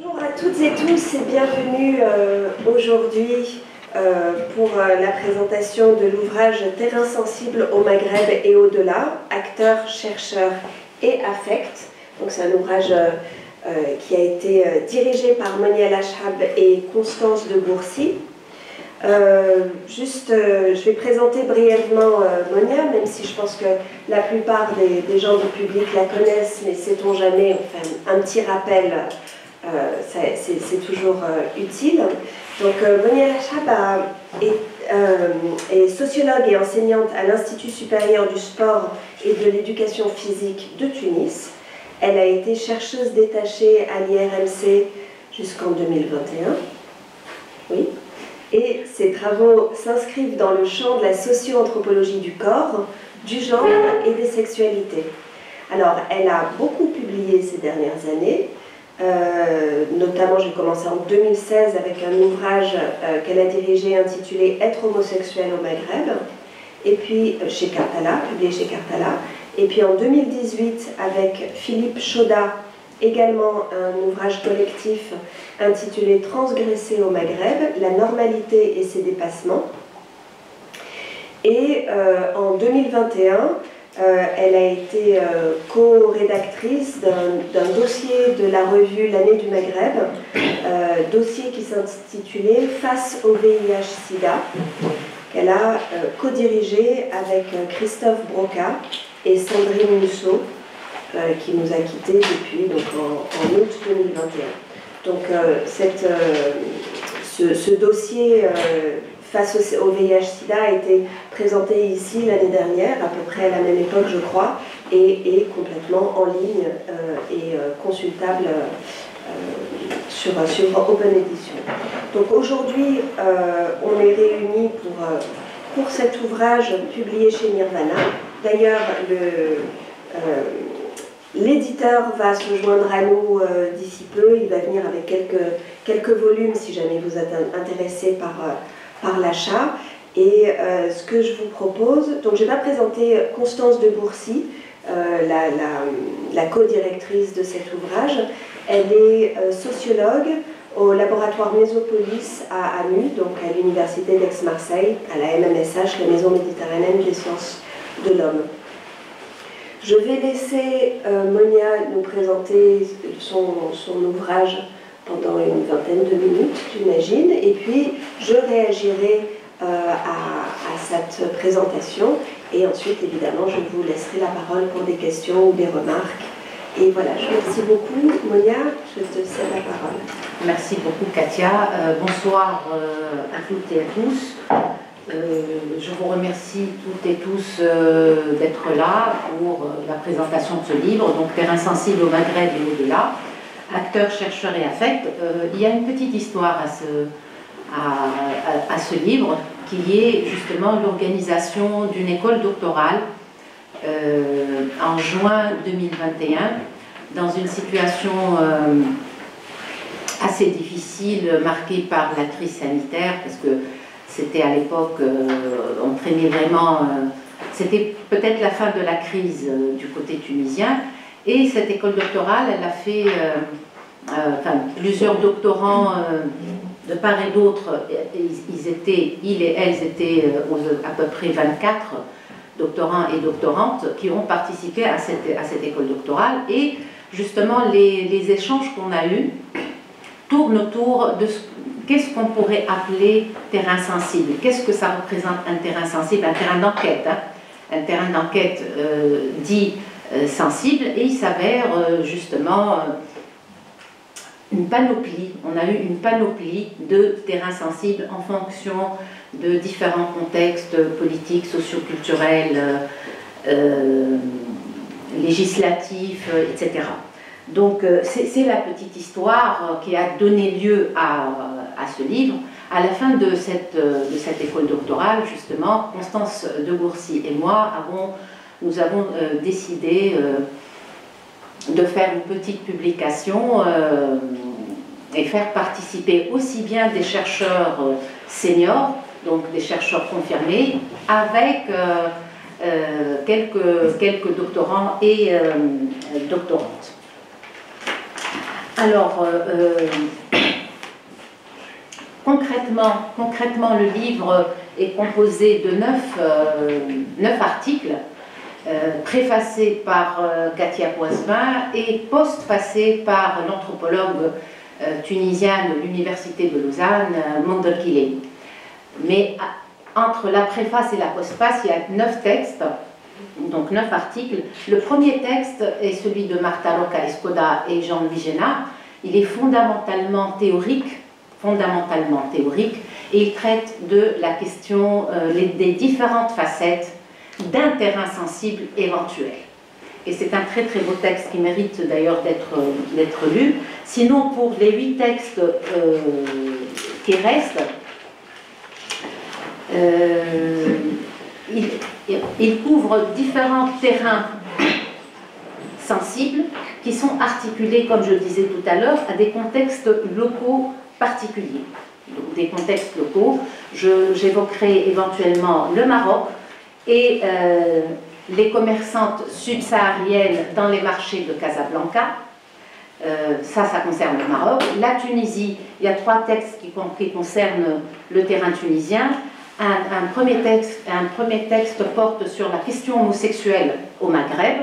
Bonjour à toutes et tous et bienvenue aujourd'hui pour la présentation de l'ouvrage Terrain sensible au Maghreb et au-delà, acteurs, chercheurs et affects. Donc c'est un ouvrage qui a été dirigé par Monia Lachhab et Constance de Bourcy. Je vais présenter brièvement Monia, même si je pense que la plupart des gens du public la connaissent, mais sait-on jamais, enfin, un petit rappel, c'est toujours utile. Donc Monia Lachhab est sociologue et enseignante à l'Institut supérieur du sport et de l'éducation physique de Tunis. Elle a été chercheuse détachée à l'IRMC jusqu'en 2021. Oui. Et ses travaux s'inscrivent dans le champ de la socio-anthropologie du corps, du genre et des sexualités. Alors, elle a beaucoup publié ces dernières années, notamment j'ai commencé en 2016 avec un ouvrage qu'elle a dirigé intitulé « Être homosexuel au Maghreb », et puis chez Cartala, publié chez Cartala, et puis en 2018 avec Philippe Chaudat, également un ouvrage collectif intitulé « Transgresser au Maghreb, la normalité et ses dépassements ». Et en 2021, elle a été co-rédactrice d'un dossier de la revue L'année du Maghreb, dossier qui s'intitulait « Face au VIH-Sida », qu'elle a co-dirigé avec Christophe Broca et Sandrine Musso, qui nous a quittés depuis donc, en août 2021. Donc ce dossier face au VIH-Sida a été présenté ici l'année dernière, à peu près à la même époque je crois, et est complètement en ligne et consultable sur Open Edition. Donc aujourd'hui on est réunis pour cet ouvrage publié chez Nirvana. D'ailleurs l'éditeur va se joindre à nous d'ici peu, il va venir avec quelques volumes si jamais vous êtes intéressé par l'achat. Et ce que je vous propose, donc je vais présenter Constance de Bourcy, la co-directrice de cet ouvrage. Elle est sociologue au laboratoire Mésopolis à AMU, donc à l'université d'Aix-Marseille, à la MMSH, la Maison méditerranéenne des sciences de l'homme. Je vais laisser Monia nous présenter son ouvrage pendant une vingtaine de minutes, j'imagine, et puis je réagirai à cette présentation, et ensuite, évidemment, je vous laisserai la parole pour des questions ou des remarques. Et voilà, je vous remercie beaucoup. Monia, je te cède la parole. Merci beaucoup, Katia. Bonsoir à toutes et à tous. Je vous remercie toutes et tous d'être là pour la présentation de ce livre, donc Terrain sensible au Maghreb et au-delà, acteurs, chercheurs et affects. Il y a une petite histoire à ce livre, qui est justement l'organisation d'une école doctorale en juin 2021, dans une situation assez difficile, marquée par la crise sanitaire, parce que c'était à l'époque, on traînait vraiment, c'était peut-être la fin de la crise du côté tunisien, et cette école doctorale, elle a fait, plusieurs doctorants de part et d'autre, ils et elles étaient à peu près 24 doctorants et doctorantes qui ont participé à cette école doctorale, et justement les échanges qu'on a eus tournent autour de qu'est-ce qu'on pourrait appeler terrain sensible. Qu'est-ce que ça représente un terrain sensible? Un terrain d'enquête, hein? Un terrain d'enquête dit sensible, et il s'avère justement une panoplie. On a eu une panoplie de terrains sensibles en fonction de différents contextes politiques, socioculturels, législatifs, etc. Donc c'est la petite histoire qui a donné lieu à ce livre. À la fin de cette école doctorale, justement, Constance de Bourcy et moi nous avons décidé de faire une petite publication et faire participer aussi bien des chercheurs seniors, donc des chercheurs confirmés, avec quelques doctorants et doctorantes. Alors, concrètement, le livre est composé de 9 articles, préfacés par Katia Poisvin et postfacés par l'anthropologue tunisien de l'Université de Lausanne, Mondelkile. Mais entre la préface et la postface, il y a 9 textes, donc 9 articles. Le premier texte est celui de Marta Roca Escoda et Jean-Louis Génard. Il est fondamentalement théorique, et il traite de la question des différentes facettes d'un terrain sensible éventuel. Et c'est un très très beau texte qui mérite d'ailleurs d'être lu. Sinon, pour les 8 textes qui restent, il couvre différents terrains sensibles qui sont articulés, comme je le disais tout à l'heure, à des contextes locaux particuliers. Donc, des contextes locaux, j'évoquerai éventuellement le Maroc et les commerçantes subsahariennes dans les marchés de Casablanca. Ça concerne le Maroc. La Tunisie, il y a 3 textes qui concernent le terrain tunisien. Un premier texte porte sur la question homosexuelle au Maghreb.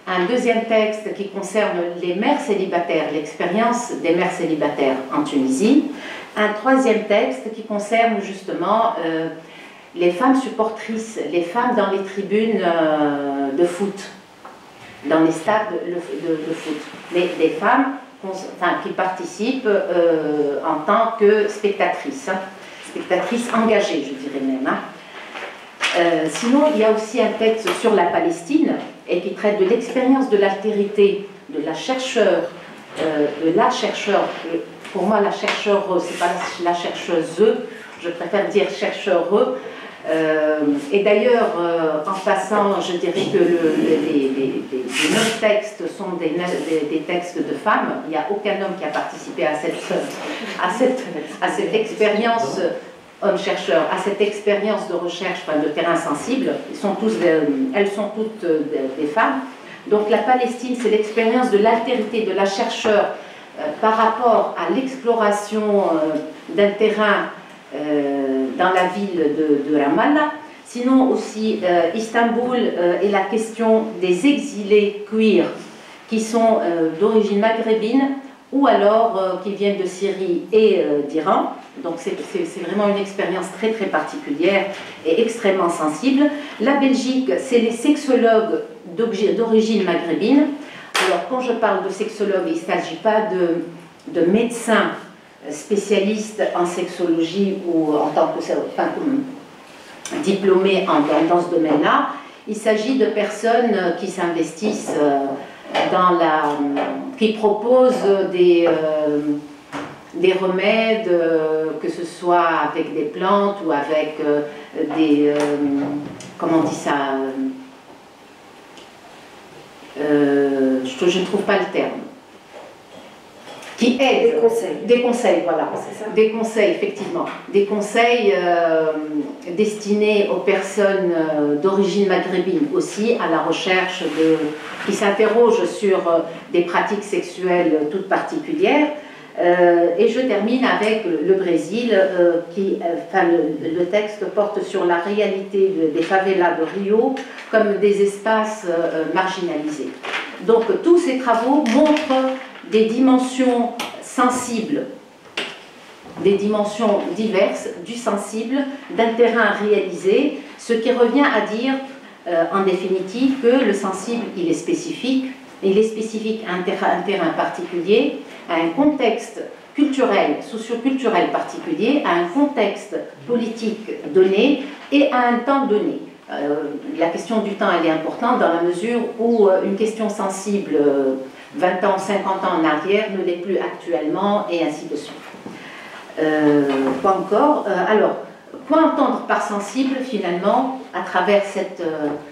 Un deuxième texte qui concerne les mères célibataires, l'expérience des mères célibataires en Tunisie. Un troisième texte qui concerne justement les femmes supportrices, les femmes dans les tribunes de foot, dans les stades de foot. Des femmes qui participent en tant que spectatrices, spectatrices engagées, je dirais même. Sinon, il y a aussi un texte sur la Palestine et qui traite de l'expérience de l'altérité de la chercheure, pour moi la chercheure, c'est pas la chercheuse, je préfère dire chercheureux. Et d'ailleurs, en passant, je dirais que les 9 textes sont des textes de femmes. Il n'y a aucun homme qui a participé à cette expérience, homme-chercheur, à cette expérience de recherche de terrain sensible. Elles sont toutes des femmes. Donc la Palestine, c'est l'expérience de l'altérité de la chercheure par rapport à l'exploration d'un terrain dans la ville de Ramallah. Sinon aussi Istanbul et la question des exilés queer qui sont d'origine maghrébine ou alors qui viennent de Syrie et d'Iran. Donc c'est vraiment une expérience très très particulière et extrêmement sensible. La Belgique, c'est les sexologues d'origine maghrébine. Alors quand je parle de sexologues, il ne s'agit pas de médecins spécialistes en sexologie ou en tant que diplômés dans ce domaine-là. Il s'agit de personnes qui s'investissent qui proposent des remèdes, que ce soit avec des plantes ou avec comment on dit ça, je ne trouve pas le terme, qui aident. Des conseils, voilà. Des conseils, effectivement. Des conseils destinés aux personnes d'origine maghrébine aussi, à la recherche qui s'interrogent sur des pratiques sexuelles toutes particulières. Et je termine avec le Brésil, le texte porte sur la réalité des favelas de Rio comme des espaces marginalisés. Donc tous ces travaux montrent des dimensions sensibles, des dimensions diverses du sensible, d'un terrain réalisé, ce qui revient à dire en définitive que le sensible il est spécifique à un terrain particulier, à un contexte culturel, socio-culturel particulier, à un contexte politique donné et à un temps donné. La question du temps elle est importante dans la mesure où une question sensible 20 ans, 50 ans en arrière ne l'est plus actuellement et ainsi de suite. Quoi encore alors, quoi entendre par sensible finalement à travers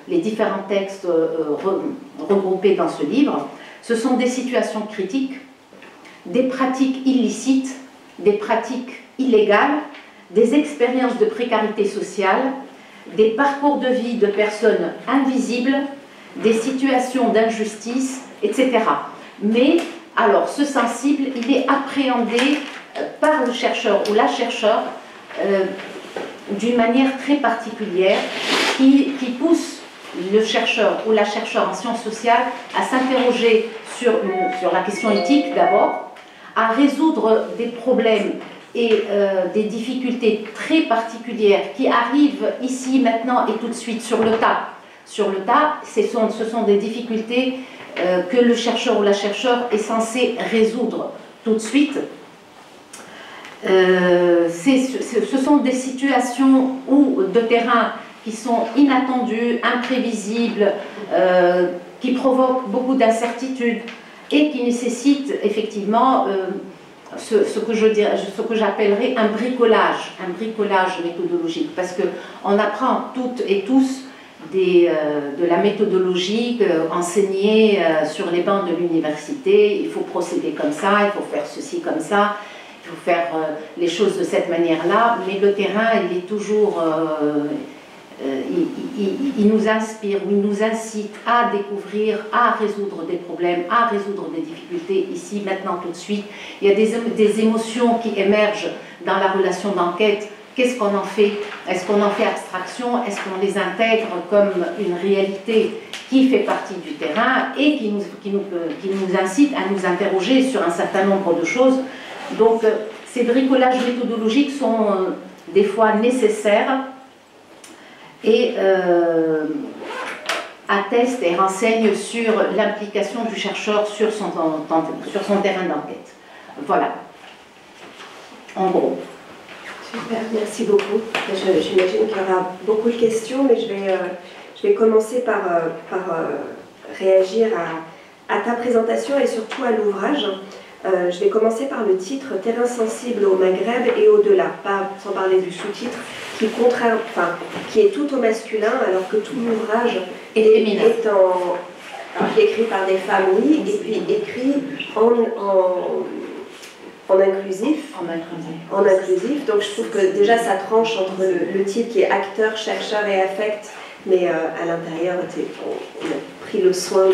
les différents textes regroupés dans ce livre? Ce sont des situations critiques, des pratiques illicites, des pratiques illégales, des expériences de précarité sociale, des parcours de vie de personnes invisibles, des situations d'injustice, etc. Mais Alors, ce sensible, il est appréhendé par le chercheur ou la chercheure d'une manière très particulière qui pousse le chercheur ou la chercheure en sciences sociales à s'interroger sur la question éthique d'abord, à résoudre des problèmes et des difficultés très particulières qui arrivent ici, maintenant et tout de suite sur le tas. Sur le tas, ce sont des difficultés que le chercheur ou la chercheure est censé résoudre tout de suite. Ce sont des situations de terrain qui sont inattendues, imprévisibles, qui provoquent beaucoup d'incertitudes et qui nécessitent effectivement ce que j'appellerais un bricolage méthodologique, parce qu'on apprend toutes et tous de la méthodologie enseignée sur les bancs de l'université. Il faut procéder comme ça, il faut faire ceci comme ça, il faut faire les choses de cette manière-là, mais le terrain, il est toujours... il nous inspire, il nous incite à découvrir, à résoudre des problèmes, à résoudre des difficultés ici, maintenant, tout de suite. Il y a des émotions qui émergent dans la relation d'enquête. Qu'est-ce qu'on en fait? Est-ce qu'on en fait abstraction? Est-ce qu'on les intègre comme une réalité qui fait partie du terrain et qui nous incite à nous interroger sur un certain nombre de choses? Donc, ces bricolages méthodologiques sont des fois nécessaires et attestent et renseignent sur l'implication du chercheur sur son terrain d'enquête. Voilà, en gros. Super, merci beaucoup. J'imagine qu'il y aura beaucoup de questions, mais je vais commencer par réagir à ta présentation et surtout à l'ouvrage. Je vais commencer par le titre « Terrain sensible au Maghreb et au-delà », pas sans parler du sous-titre, qui est tout au masculin, alors que tout l'ouvrage est écrit par des femmes, oui, et puis écrit en inclusif. En inclusif. Donc je trouve que déjà ça tranche entre le titre qui est acteur, chercheur et affect, mais à l'intérieur, on a pris le soin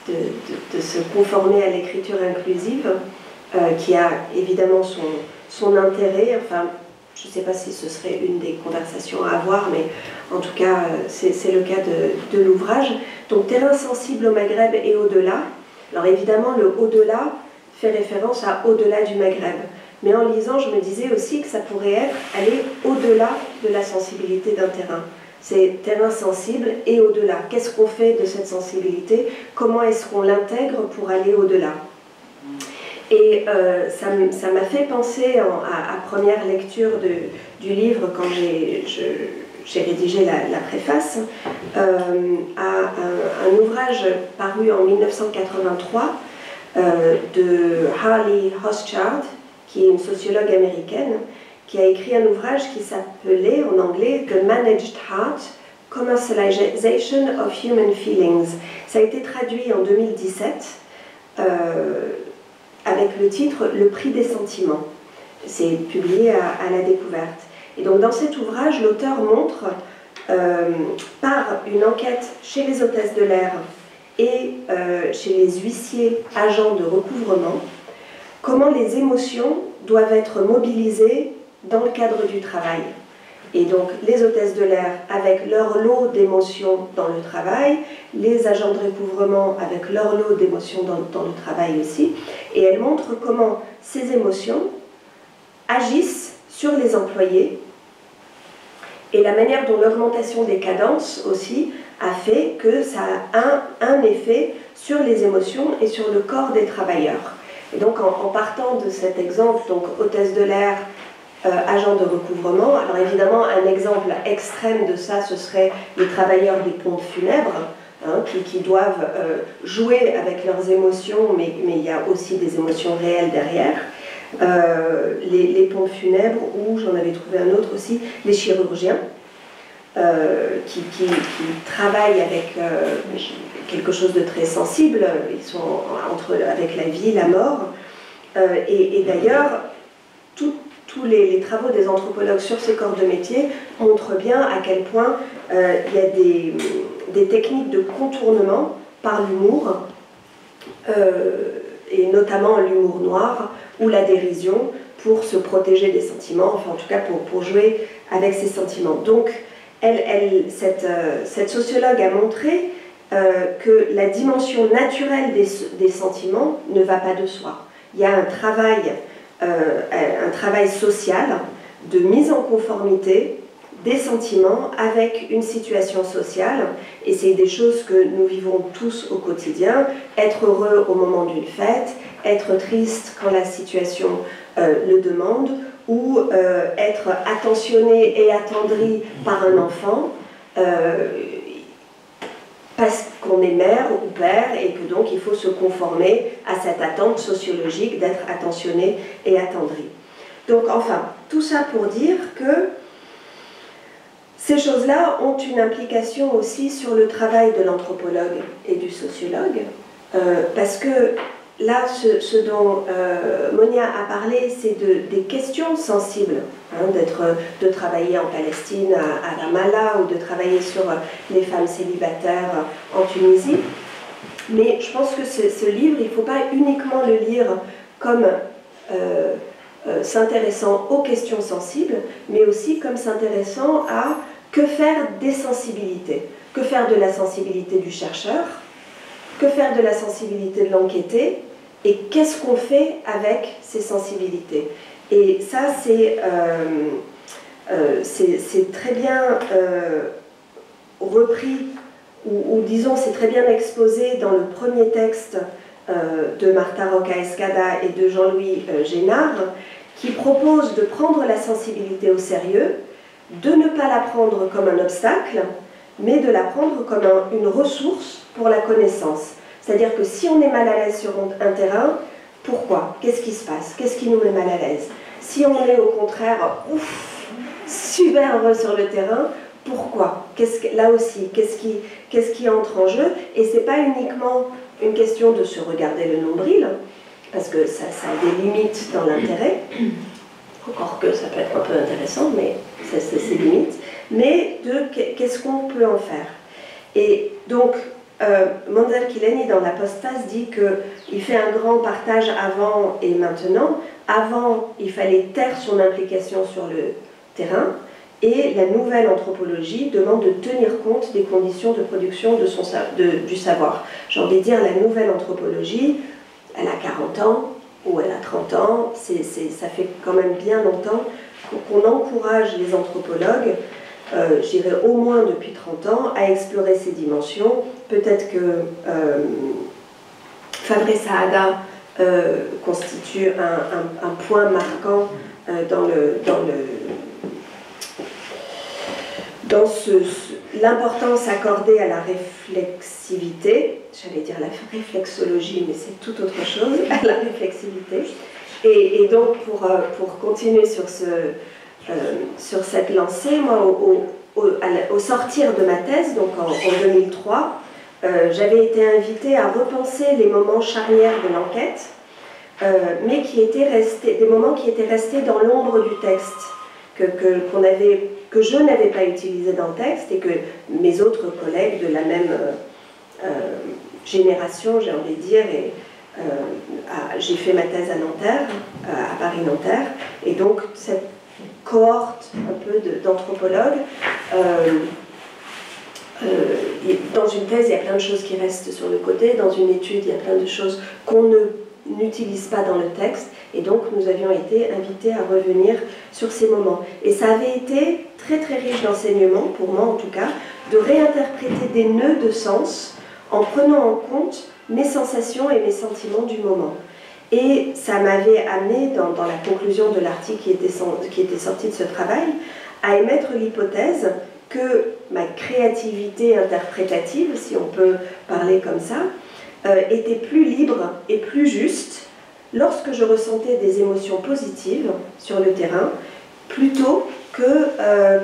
de se conformer à l'écriture inclusive, qui a évidemment son intérêt. Enfin, je ne sais pas si ce serait une des conversations à avoir, mais en tout cas, c'est le cas de l'ouvrage. Donc, terrain sensible au Maghreb et au-delà. Alors évidemment, le au-delà fait référence à au-delà du Maghreb. Mais en lisant, je me disais aussi que ça pourrait être aller au-delà de la sensibilité d'un terrain. C'est terrain sensible et au-delà. Qu'est-ce qu'on fait de cette sensibilité? Comment est-ce qu'on l'intègre pour aller au-delà? Et ça m'a fait penser à première lecture du livre, quand j'ai rédigé la préface, à un ouvrage paru en 1983 de Harley Hochschild, qui est une sociologue américaine, qui a écrit un ouvrage qui s'appelait en anglais The Managed Heart, Commercialization of Human Feelings. Ça a été traduit en 2017 avec le titre Le prix des sentiments. C'est publié à la Découverte. Et donc dans cet ouvrage, l'auteur montre par une enquête chez les hôtesses de l'air et chez les huissiers agents de recouvrement, comment les émotions doivent être mobilisées dans le cadre du travail. Et donc les hôtesses de l'air avec leur lot d'émotions dans le travail, les agents de recouvrement avec leur lot d'émotions dans le travail aussi, et elle montre comment ces émotions agissent sur les employés et la manière dont l'augmentation des cadences aussi a fait que ça a un effet sur les émotions et sur le corps des travailleurs. Et donc en partant de cet exemple, donc hôtesse de l'air, agents de recouvrement. Alors évidemment, un exemple extrême de ça, ce serait les travailleurs des pompes funèbres, hein, qui doivent jouer avec leurs émotions, mais il y a aussi des émotions réelles derrière. Les pompes funèbres, ou j'en avais trouvé un autre aussi, les chirurgiens, qui travaillent avec quelque chose de très sensible. Ils sont avec la vie, la mort. Et d'ailleurs, tous les travaux des anthropologues sur ces corps de métier montrent bien à quel point il y a des techniques de contournement par l'humour et notamment l'humour noir ou la dérision pour se protéger des sentiments, enfin en tout cas pour jouer avec ses sentiments. Donc cette sociologue a montré que la dimension naturelle des sentiments ne va pas de soi. Il y a un travail social de mise en conformité des sentiments avec une situation sociale, et c'est des choses que nous vivons tous au quotidien. Être heureux au moment d'une fête, être triste quand la situation le demande, ou être attentionné et attendri par un enfant parce qu'on est mère ou père, et que donc il faut se conformer à cette attente sociologique d'être attentionné et attendri. Donc enfin, tout ça pour dire que ces choses-là ont une implication aussi sur le travail de l'anthropologue et du sociologue, parce que là, ce dont Monia a parlé, c'est des questions sensibles, hein, de travailler en Palestine, à Ramallah, ou de travailler sur les femmes célibataires en Tunisie. Mais je pense que ce livre, il ne faut pas uniquement le lire comme s'intéressant aux questions sensibles, mais aussi comme s'intéressant à que faire des sensibilités, que faire de la sensibilité du chercheur, que faire de la sensibilité de l'enquêté, et qu'est-ce qu'on fait avec ces sensibilités. Et ça, c'est très bien repris, ou disons, c'est très bien exposé dans le premier texte de Marta Roca Escada et de Jean-Louis Génard, qui propose de prendre la sensibilité au sérieux, de ne pas la prendre comme un obstacle, mais de la prendre comme une ressource pour la connaissance. C'est-à-dire que si on est mal à l'aise sur un terrain, pourquoi? Qu'est-ce qui se passe? Qu'est-ce qui nous met mal à l'aise? Si on est au contraire, super heureux sur le terrain, pourquoi? Là aussi, qu'est-ce qui entre en jeu? Et ce n'est pas uniquement une question de se regarder le nombril, parce que ça a des limites dans l'intérêt, encore que ça peut être un peu intéressant, mais c'est ses limites, mais de qu'est-ce qu'on peut en faire. Et donc, Monzer Kileni, dans l'Apostase, dit qu'il fait un grand partage avant et maintenant. Avant, il fallait taire son implication sur le terrain, et la nouvelle anthropologie demande de tenir compte des conditions de production du savoir. J'ai envie de dire, la nouvelle anthropologie, elle a 40 ans, ou elle a 30 ans, ça fait quand même bien longtemps qu'on encourage les anthropologues, je dirais au moins depuis 30 ans, à explorer ces dimensions. Peut-être que Fabre Saada constitue un point marquant dans l'importance accordée à la réflexivité, j'allais dire la réflexologie, mais c'est tout autre chose, à la réflexivité. Et donc, pour continuer sur cette lancée, moi, au sortir de ma thèse, donc en 2003, j'avais été invitée à repenser les moments charnières de l'enquête, mais des moments qui étaient restés dans l'ombre du texte, que je n'avais pas utilisé dans le texte, et que mes autres collègues de la même génération, j'ai envie de dire, j'ai fait ma thèse à Nanterre, à Paris-Nanterre, et donc cette cohorte un peu d'anthropologues, dans une thèse, il y a plein de choses qui restent sur le côté, dans une étude, il y a plein de choses qu'on n'utilise pas dans le texte, et donc nous avions été invités à revenir sur ces moments. Et ça avait été très très riche d'enseignement, pour moi en tout cas, de réinterpréter des nœuds de sens en prenant en compte mes sensations et mes sentiments du moment. Et ça m'avait amené, dans la conclusion de l'article qui était sorti de ce travail, à émettre l'hypothèse que ma créativité interprétative, si on peut parler comme ça, était plus libre et plus juste lorsque je ressentais des émotions positives sur le terrain, plutôt que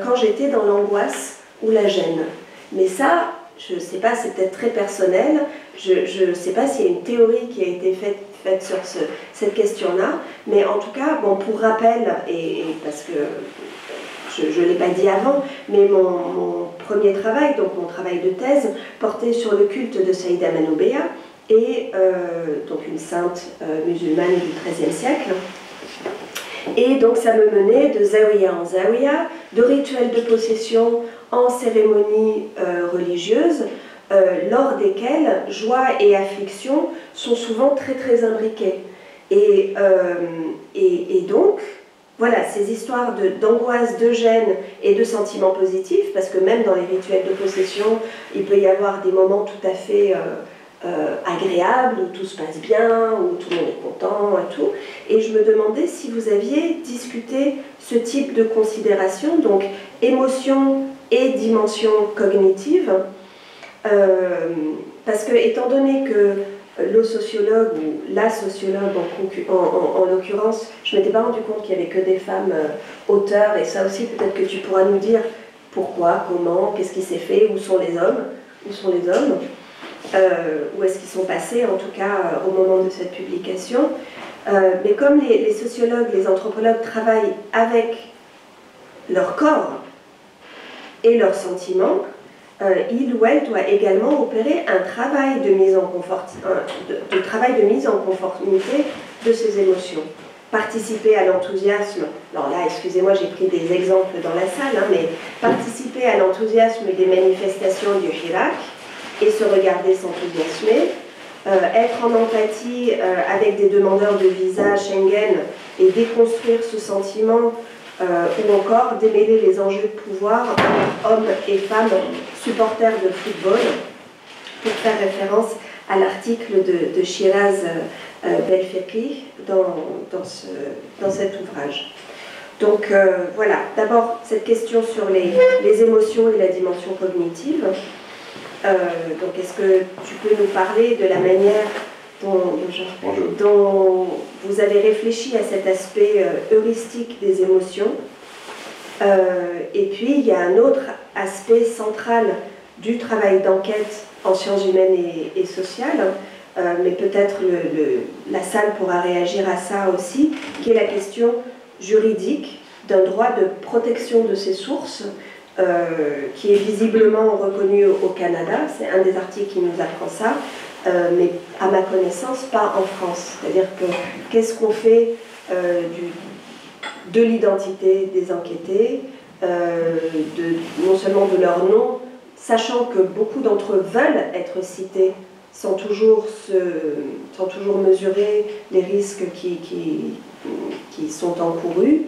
quand j'étais dans l'angoisse ou la gêne. Mais ça, je ne sais pas, c'est peut-être très personnel, je ne sais pas s'il y a une théorie qui a été faite sur cette question-là, mais en tout cas, bon, pour rappel, et parce que je ne l'ai pas dit avant, mais mon premier travail, donc mon travail de thèse, portait sur le culte de Saïda Manoubéa, et donc une sainte musulmane du XIIIe siècle. Et donc ça me menait de zawiya en zawiya, de rituels de possession en cérémonies religieuses, lors desquelles joie et affliction sont souvent très très imbriquées. Et donc, voilà, ces histoires d'angoisse, de gêne et de sentiments positifs, parce que même dans les rituels de possession, il peut y avoir des moments tout à fait agréables, où tout se passe bien, où tout le monde est content et tout. Et je me demandais si vous aviez discuté ce type de considération, donc émotion et dimension cognitive, parce que étant donné que le sociologue ou la sociologue en l'occurrence, je ne m'étais pas rendu compte qu'il n'y avait que des femmes auteurs, et ça aussi peut-être que tu pourras nous dire pourquoi, comment, qu'est-ce qui s'est fait, où sont les hommes, où est-ce qu'ils sont passés en tout cas au moment de cette publication. Mais comme les sociologues, les anthropologues travaillent avec leur corps et leurs sentiments, il ou elle doit également opérer un travail de mise en conformité de ses émotions. Participer à l'enthousiasme, alors là, excusez-moi, j'ai pris des exemples dans la salle, hein, mais participer à l'enthousiasme des manifestations du Hirak et se regarder s'enthousiasmer, être en empathie avec des demandeurs de visa Schengen et déconstruire ce sentiment, ou encore démêler les enjeux de pouvoir entre hommes et femmes supporters de football, pour faire référence à l'article de Shiraz Belfekri dans cet ouvrage. Donc voilà, d'abord cette question sur les émotions et la dimension cognitive. Donc est-ce que tu peux nous parler de la manière dont vous avez réfléchi à cet aspect heuristique des émotions, et puis il y a un autre aspect central du travail d'enquête en sciences humaines et sociales, mais peut-être la salle pourra réagir à ça aussi, qui est la question juridique d'un droit de protection de ces sources, qui est visiblement reconnu au Canada. C'est un des articles qui nous apprend ça, mais à ma connaissance, pas en France. C'est-à-dire que qu'est-ce qu'on fait de l'identité des enquêtés, non seulement de leur nom, sachant que beaucoup d'entre eux veulent être cités sans toujours mesurer les risques qui sont encourus.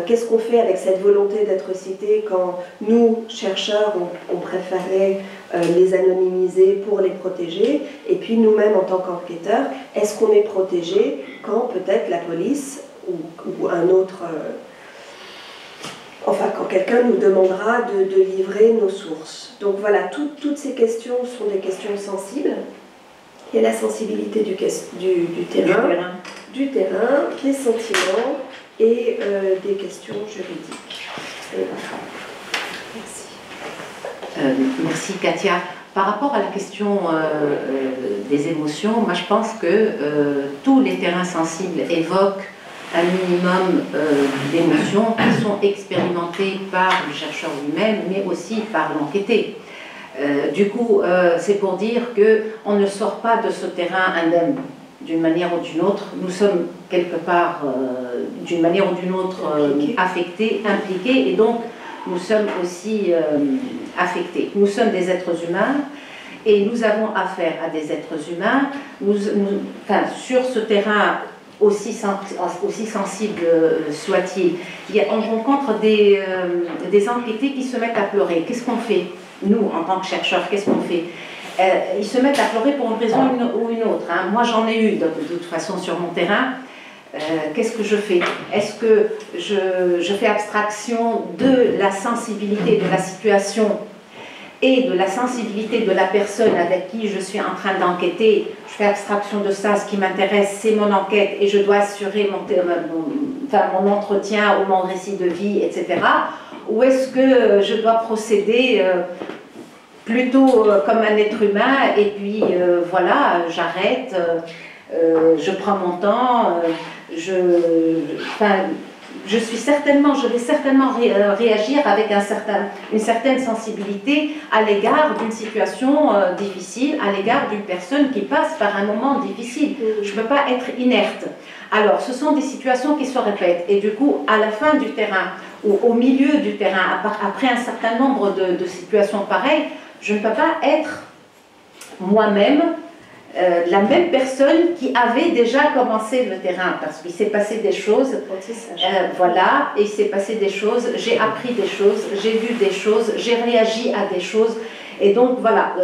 Qu'est-ce qu'on fait avec cette volonté d'être cité quand nous, chercheurs, on préférait les anonymiser pour les protéger, et puis nous-mêmes en tant qu'enquêteurs, est-ce qu'on est protégé quand peut-être la police ou un autre... enfin, quand quelqu'un nous demandera de livrer nos sources. Donc voilà, toutes ces questions sont des questions sensibles. Il y a la sensibilité du terrain, des sentiments, et des questions juridiques. Merci. Merci Katia. Par rapport à la question des émotions, moi je pense que tous les terrains sensibles évoquent un minimum d'émotions qui sont expérimentées par le chercheur lui-même, mais aussi par l'enquêté. Du coup, c'est pour dire qu'on ne sort pas de ce terrain indemne. D'une manière ou d'une autre, nous sommes quelque part, d'une manière ou d'une autre, affectés, impliqués, et donc nous sommes aussi affectés. Nous sommes des êtres humains, et nous avons affaire à des êtres humains. Sur ce terrain, aussi sensible soit-il, on rencontre des enquêtés qui se mettent à pleurer. Qu'est-ce qu'on fait, nous, en tant que chercheurs, qu'est-ce qu'on fait? Ils se mettent à pleurer pour une raison ou une autre. Hein. Moi, j'en ai eu de toute façon sur mon terrain. Qu'est-ce que je fais? Est-ce que je fais abstraction de la sensibilité de la situation et de la sensibilité de la personne avec qui je suis en train d'enquêter? Je fais abstraction de ça. Ce qui m'intéresse, c'est mon enquête et je dois assurer mon entretien ou mon récit de vie, etc. Ou est-ce que je dois procéder plutôt comme un être humain, et puis voilà, j'arrête, je prends mon temps, je vais certainement réagir avec une certaine sensibilité à l'égard d'une situation difficile, à l'égard d'une personne qui passe par un moment difficile. Je ne peux pas être inerte. Alors, ce sont des situations qui se répètent. Et du coup, à la fin du terrain, ou au milieu du terrain, après un certain nombre de situations pareilles, je ne peux pas être moi-même la même personne qui avait déjà commencé le terrain, parce qu'il s'est passé des choses, voilà, et il s'est passé des choses, j'ai appris des choses, j'ai vu des choses, j'ai réagi à des choses, et donc voilà,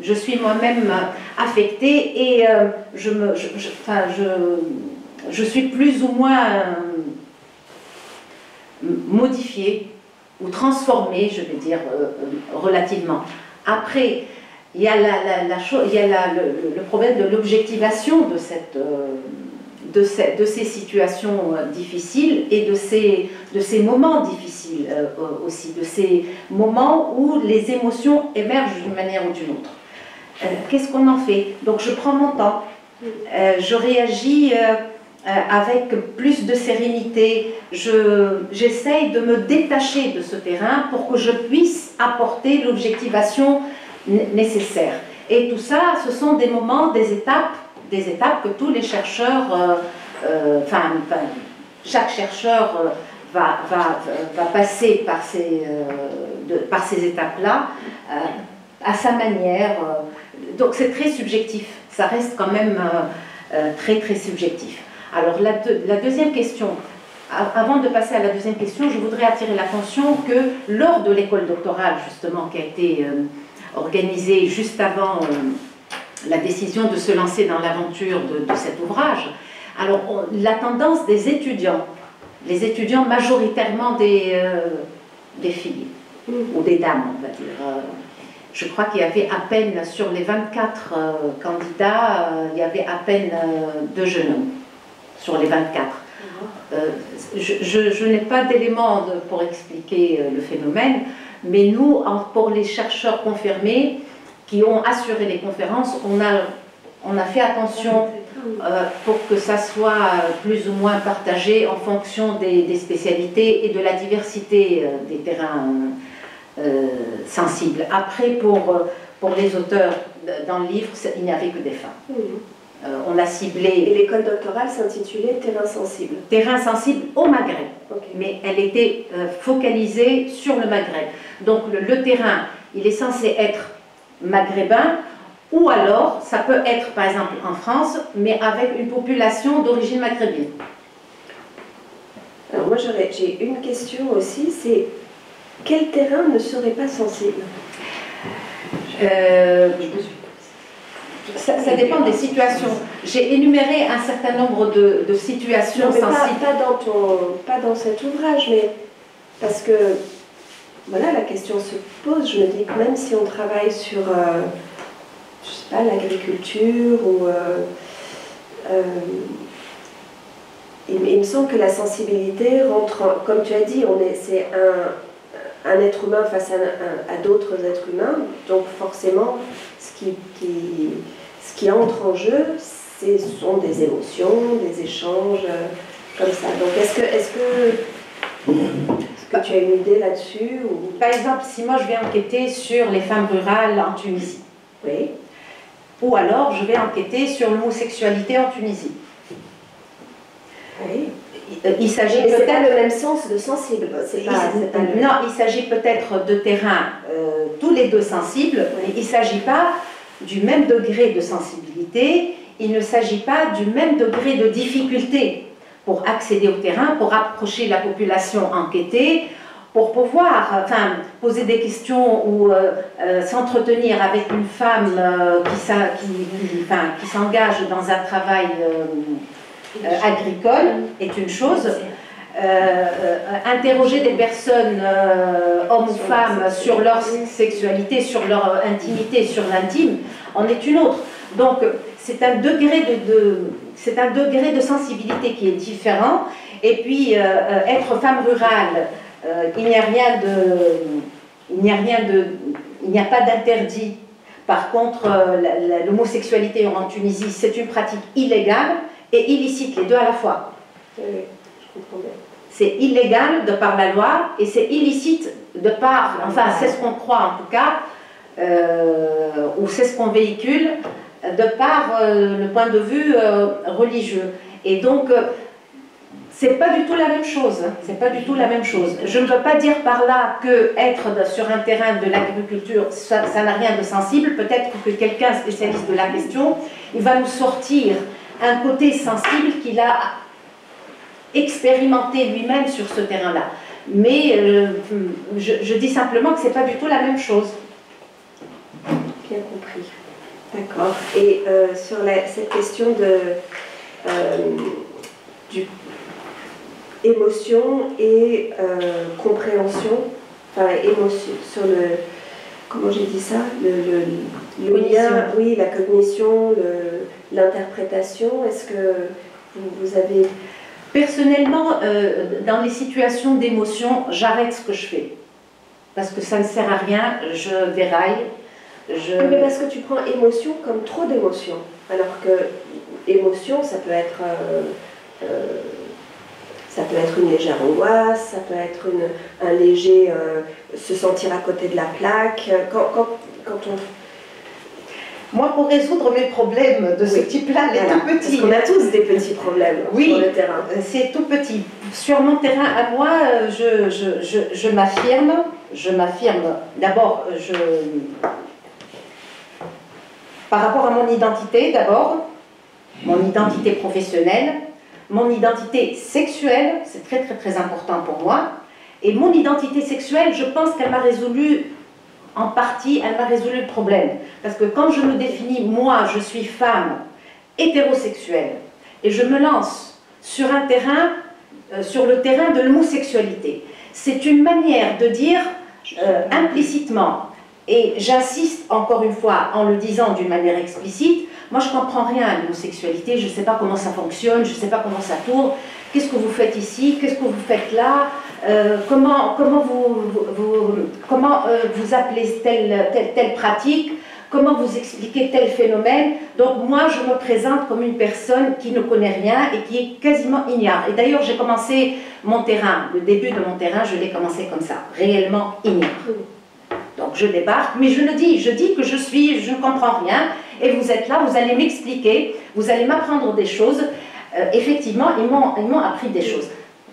je suis moi-même affectée et je suis plus ou moins modifiée ou transformée, je vais dire, relativement. Après, il y a, le problème de l'objectivation de ces situations difficiles et de ces moments difficiles aussi, de ces moments où les émotions émergent d'une manière ou d'une autre. Qu'est-ce qu'on en fait? Donc je prends mon temps, je réagis avec plus de sérénité, j'essaye de me détacher de ce terrain pour que je puisse apporter l'objectivation nécessaire. Et tout ça, ce sont des moments, des étapes que tous les chercheurs, chaque chercheur va passer par ces étapes-là à sa manière. Donc c'est très subjectif, ça reste quand même très très subjectif. Alors la deuxième question, avant de passer à la deuxième question, je voudrais attirer l'attention que lors de l'école doctorale justement qui a été organisée juste avant la décision de se lancer dans l'aventure de cet ouvrage, alors la tendance des étudiants, les étudiants majoritairement des filles, ou des dames on va dire, je crois qu'il y avait à peine, sur les 24 candidats, il y avait à peine 2 jeunes hommes, sur les 24. Je n'ai pas d'éléments pour expliquer le phénomène, mais nous, pour les chercheurs confirmés qui ont assuré les conférences, on a fait attention pour que ça soit plus ou moins partagé en fonction des spécialités et de la diversité des terrains sensibles. Après, pour les auteurs dans le livre, il n'y avait que des femmes. On a ciblé... Et l'école doctorale s'intitulait Terrain sensible. Terrain sensible au Maghreb. Okay. Mais elle était focalisée sur le Maghreb. Donc le terrain, il est censé être maghrébin, ou alors ça peut être par exemple en France, mais avec une population d'origine maghrébine. Alors moi j'ai une question aussi, c'est quel terrain ne serait pas sensible? Ça dépend des situations. J'ai énuméré un certain nombre de situations sensibles. Pas dans cet ouvrage, mais parce que voilà, la question se pose. Je me dis que même si on travaille sur, je sais pas, l'agriculture ou il me semble que la sensibilité rentre, comme tu as dit, c'est un être humain face à d'autres êtres humains, donc forcément ce qui entre en jeu, ce sont des émotions, des échanges comme ça. Donc est-ce que tu as une idée là-dessus ou... Par exemple, si moi je vais enquêter sur les femmes rurales en Tunisie, oui. Ou alors je vais enquêter sur l'homosexualité en Tunisie. Oui. Il s'agit peut-être pas le même sens de sensible. Non, il s'agit peut-être de terrains tous les deux sensibles, mais il ne s'agit pas du même degré de sensibilité, il ne s'agit pas du même degré de difficulté pour accéder au terrain, pour approcher la population enquêtée, pour pouvoir poser des questions ou s'entretenir avec une femme qui s'engage dans un travail agricole est une chose. Interroger des personnes, hommes ou femmes, sur leur sexualité, sur leur intimité, sur l'intime, en est une autre. Donc c'est un degré de sensibilité qui est différent. Et puis être femme rurale, il n'y a pas d'interdit. Par contre, l'homosexualité en Tunisie, c'est une pratique illégale et illicite, les deux à la fois. Oui, je comprends bien. c'est illégal de par la loi et c'est illicite de par, enfin c'est ce qu'on croit en tout cas, ou c'est ce qu'on véhicule de par le point de vue religieux. Et donc, c'est pas du tout la même chose. C'est pas du tout la même chose. Je ne veux pas dire par là que être sur un terrain de l'agriculture, ça n'a rien de sensible. Peut-être que quelqu'un spécialiste de la question, il va nous sortir un côté sensible qu'il a expérimenté lui-même sur ce terrain-là. Mais je dis simplement que c'est pas du tout la même chose. Bien compris. D'accord. Et sur cette question du émotion et compréhension, enfin émotion, sur le, comment j'ai dit ça, le lien, oui, la cognition, l'interprétation, est-ce que vous avez... Personnellement, dans les situations d'émotion, j'arrête ce que je fais. Parce que ça ne sert à rien, je déraille. Mais parce que tu prends émotion comme trop d'émotion, alors que émotion, ça peut être une légère angoisse, ça peut être un léger se sentir à côté de la plaque. Quand on... Moi, pour résoudre mes problèmes de ce type-là, les tout petits. Parce qu'on a tous des petits problèmes sur le terrain. C'est tout petit. Sur mon terrain à moi, je m'affirme. D'abord, par rapport à mon identité, d'abord, mon identité professionnelle, mon identité sexuelle, c'est très très très important pour moi. Et mon identité sexuelle, je pense qu'elle m'a résolu, en partie, elle m'a résolu le problème. Parce que quand je me définis, moi, je suis femme hétérosexuelle, et je me lance sur un terrain, sur le terrain de l'homosexualité. C'est une manière de dire implicitement, et j'insiste encore une fois en le disant d'une manière explicite, moi je ne comprends rien à l'homosexualité, je ne sais pas comment ça fonctionne, je ne sais pas comment ça tourne, qu'est-ce que vous faites ici, qu'est-ce que vous faites là, comment vous appelez telle pratique, comment vous expliquez tel phénomène. Donc moi je me présente comme une personne qui ne connaît rien et qui est quasiment ignare. Et d'ailleurs j'ai commencé mon terrain, le début de mon terrain, je l'ai commencé comme ça, réellement ignare. Donc je débarque, mais je dis que je ne comprends rien, et vous êtes là, vous allez m'expliquer, vous allez m'apprendre des choses. Effectivement, ils m'ont appris des choses.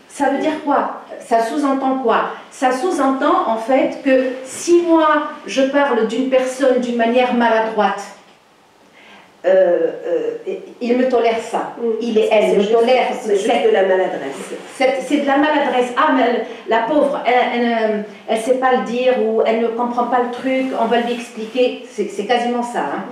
Ça veut dire quoi? Ça sous-entend quoi? Ça sous-entend en fait que si moi je parle d'une personne d'une manière maladroite, il me tolère ça. Il et elle me tolère. C'est de la maladresse. C'est de la maladresse. Ah, mais la pauvre, elle ne sait pas le dire ou elle ne comprend pas le truc, on va lui expliquer. C'est quasiment ça. Hein.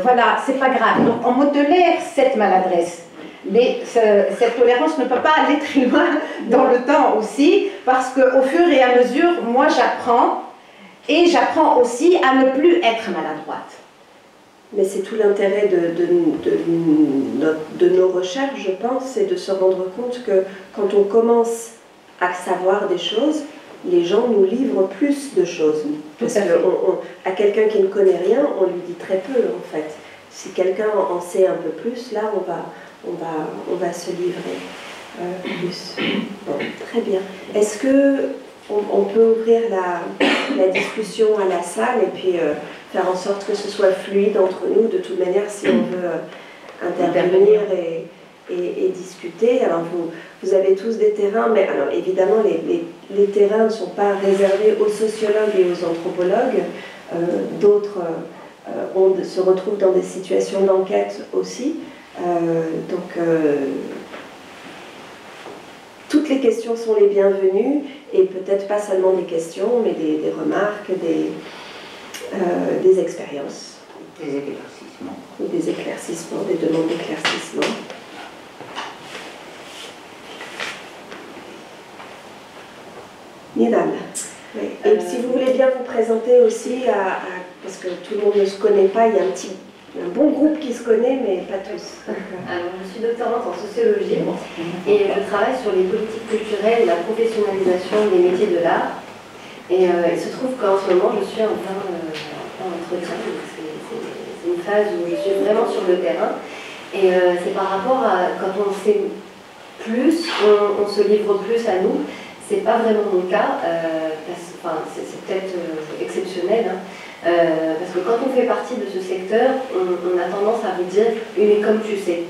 Voilà, c'est pas grave. Donc on me tolère cette maladresse. Mais cette tolérance ne peut pas aller très loin dans le temps aussi, parce qu'au fur et à mesure, moi j'apprends, et j'apprends aussi à ne plus être maladroite. Mais c'est tout l'intérêt de nos recherches, je pense, c'est de se rendre compte que quand on commence à savoir des choses, les gens nous livrent plus de choses. Parce qu'à quelqu'un qui ne connaît rien, on lui dit très peu, en fait. Si quelqu'un en sait un peu plus, là, on va se livrer plus. Bon, très bien. Est-ce qu'on peut ouvrir la discussion à la salle et puis faire en sorte que ce soit fluide entre nous? De toute manière, si on veut intervenir et discuter, alors vous avez tous des terrains, mais alors évidemment les terrains ne sont pas réservés aux sociologues et aux anthropologues. D'autres se retrouvent dans des situations d'enquête aussi. Toutes les questions sont les bienvenues, et peut-être pas seulement des questions, mais des remarques, des expériences. Des éclaircissements. Ou des éclaircissements, des demandes d'éclaircissement. Nidal. Oui. Et si vous voulez bien vous présenter aussi, parce que tout le monde ne se connaît pas, il y a un bon groupe qui se connaît, mais pas tous. Alors, je suis doctorante en sociologie et je travaille sur les politiques culturelles, la professionnalisation des métiers de l'art. Et il se trouve qu'en ce moment, je suis en plein entretien. C'est une phase où je suis vraiment sur le terrain. Et c'est par rapport à quand on s'est plus, on se livre plus à nous. C'est pas vraiment mon cas, c'est peut-être exceptionnel, hein, parce que quand on fait partie de ce secteur, on a tendance à vous dire « oui, mais comme tu sais ».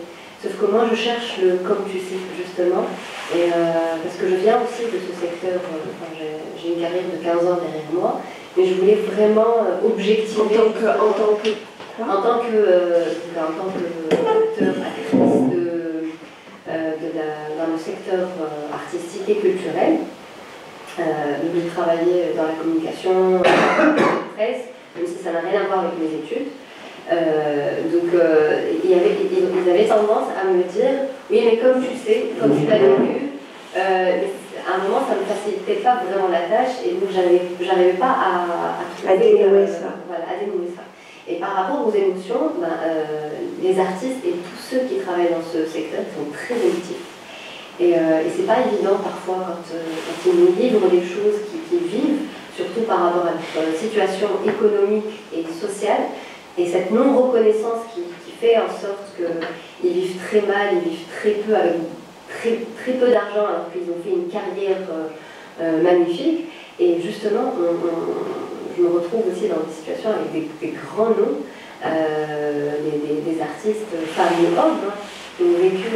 Sauf que moi, je cherche le « comme tu sais », justement, et, parce que je viens aussi de ce secteur, j'ai une carrière de 15 ans derrière moi, mais je voulais vraiment objectiver... En tant que acteur, actrice dans le secteur artistique et culturel. J'ai travaillé dans la communication, dans la presse, même si ça n'a rien à voir avec mes études. Ils avaient tendance à me dire « oui, mais comme tu sais, comme tu l'as vécu, à un moment, ça ne me facilitait pas vraiment la tâche et donc j'arrivais pas à dénouer ça. Voilà, à dénouer ça. Et par rapport aux émotions, les artistes et tous ceux qui travaillent dans ce secteur sont très émotifs. Et c'est pas évident parfois quand ils nous livrent des choses qu'ils vivent, surtout par rapport à notre situation économique et sociale, et cette non-reconnaissance qui fait en sorte qu'ils vivent très mal, ils vivent très peu avec très peu d'argent alors qu'ils ont fait une carrière magnifique. Et justement, je me retrouve aussi dans des situations avec des grands noms, des artistes, femmes et hommes, hein, qui ont vécu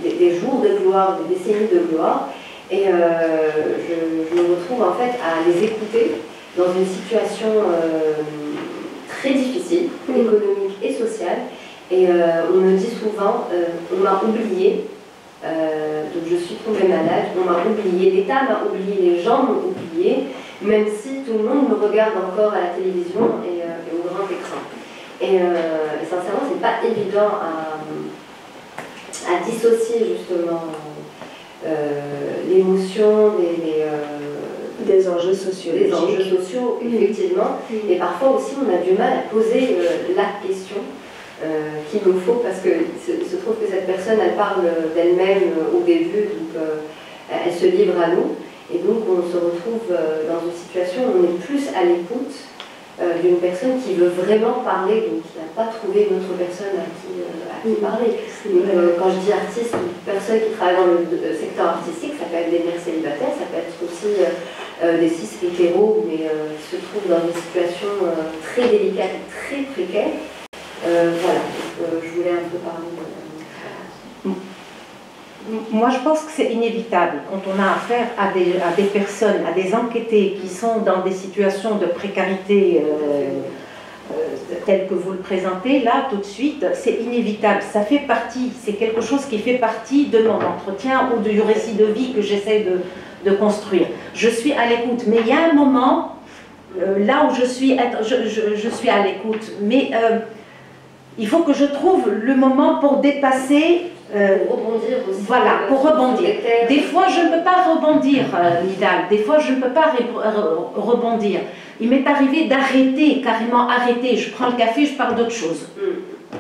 des jours de gloire, des décennies de gloire. Et je me retrouve en fait à les écouter dans une situation très difficile, économique et sociale. Et on me dit souvent, on m'a oublié, donc je suis tombée malade, on m'a oublié, l'État m'a oublié, les gens m'ont oublié, même si tout le monde me regarde encore à la télévision et au grand écran. Et sincèrement, c'est pas évident à dissocier justement l'émotion des enjeux sociaux. Des enjeux sociaux, effectivement. Et parfois aussi, on a du mal à poser la question qu'il nous faut, parce qu'il se trouve que cette personne, elle parle d'elle-même au début, donc elle se livre à nous. Et donc, on se retrouve dans une situation où on est plus à l'écoute d'une personne qui veut vraiment parler, donc qui n'a pas trouvé une autre personne à qui parler. Donc, quand je dis artiste, une personne qui travaille dans le secteur artistique, ça peut être des mères célibataires, ça peut être aussi des cis hétéros, mais se trouvent dans des situations très délicates et très précaires. Voilà, je voulais un peu parler de... Moi, je pense que c'est inévitable quand on a affaire à des personnes, à des enquêtés qui sont dans des situations de précarité telles que vous le présentez, là, tout de suite, c'est inévitable. Ça fait partie, c'est quelque chose qui fait partie de mon entretien ou du récit de vie que j'essaie de construire. Je suis à l'écoute, mais il y a un moment, là où je suis à l'écoute, mais il faut que je trouve le moment pour dépasser... pour rebondir aussi. Voilà, pour rebondir. Des fois, je ne peux pas rebondir, Nidal. Des fois, je ne peux pas rebondir. Il m'est arrivé d'arrêter, carrément arrêter. Je prends le café, je parle d'autre chose.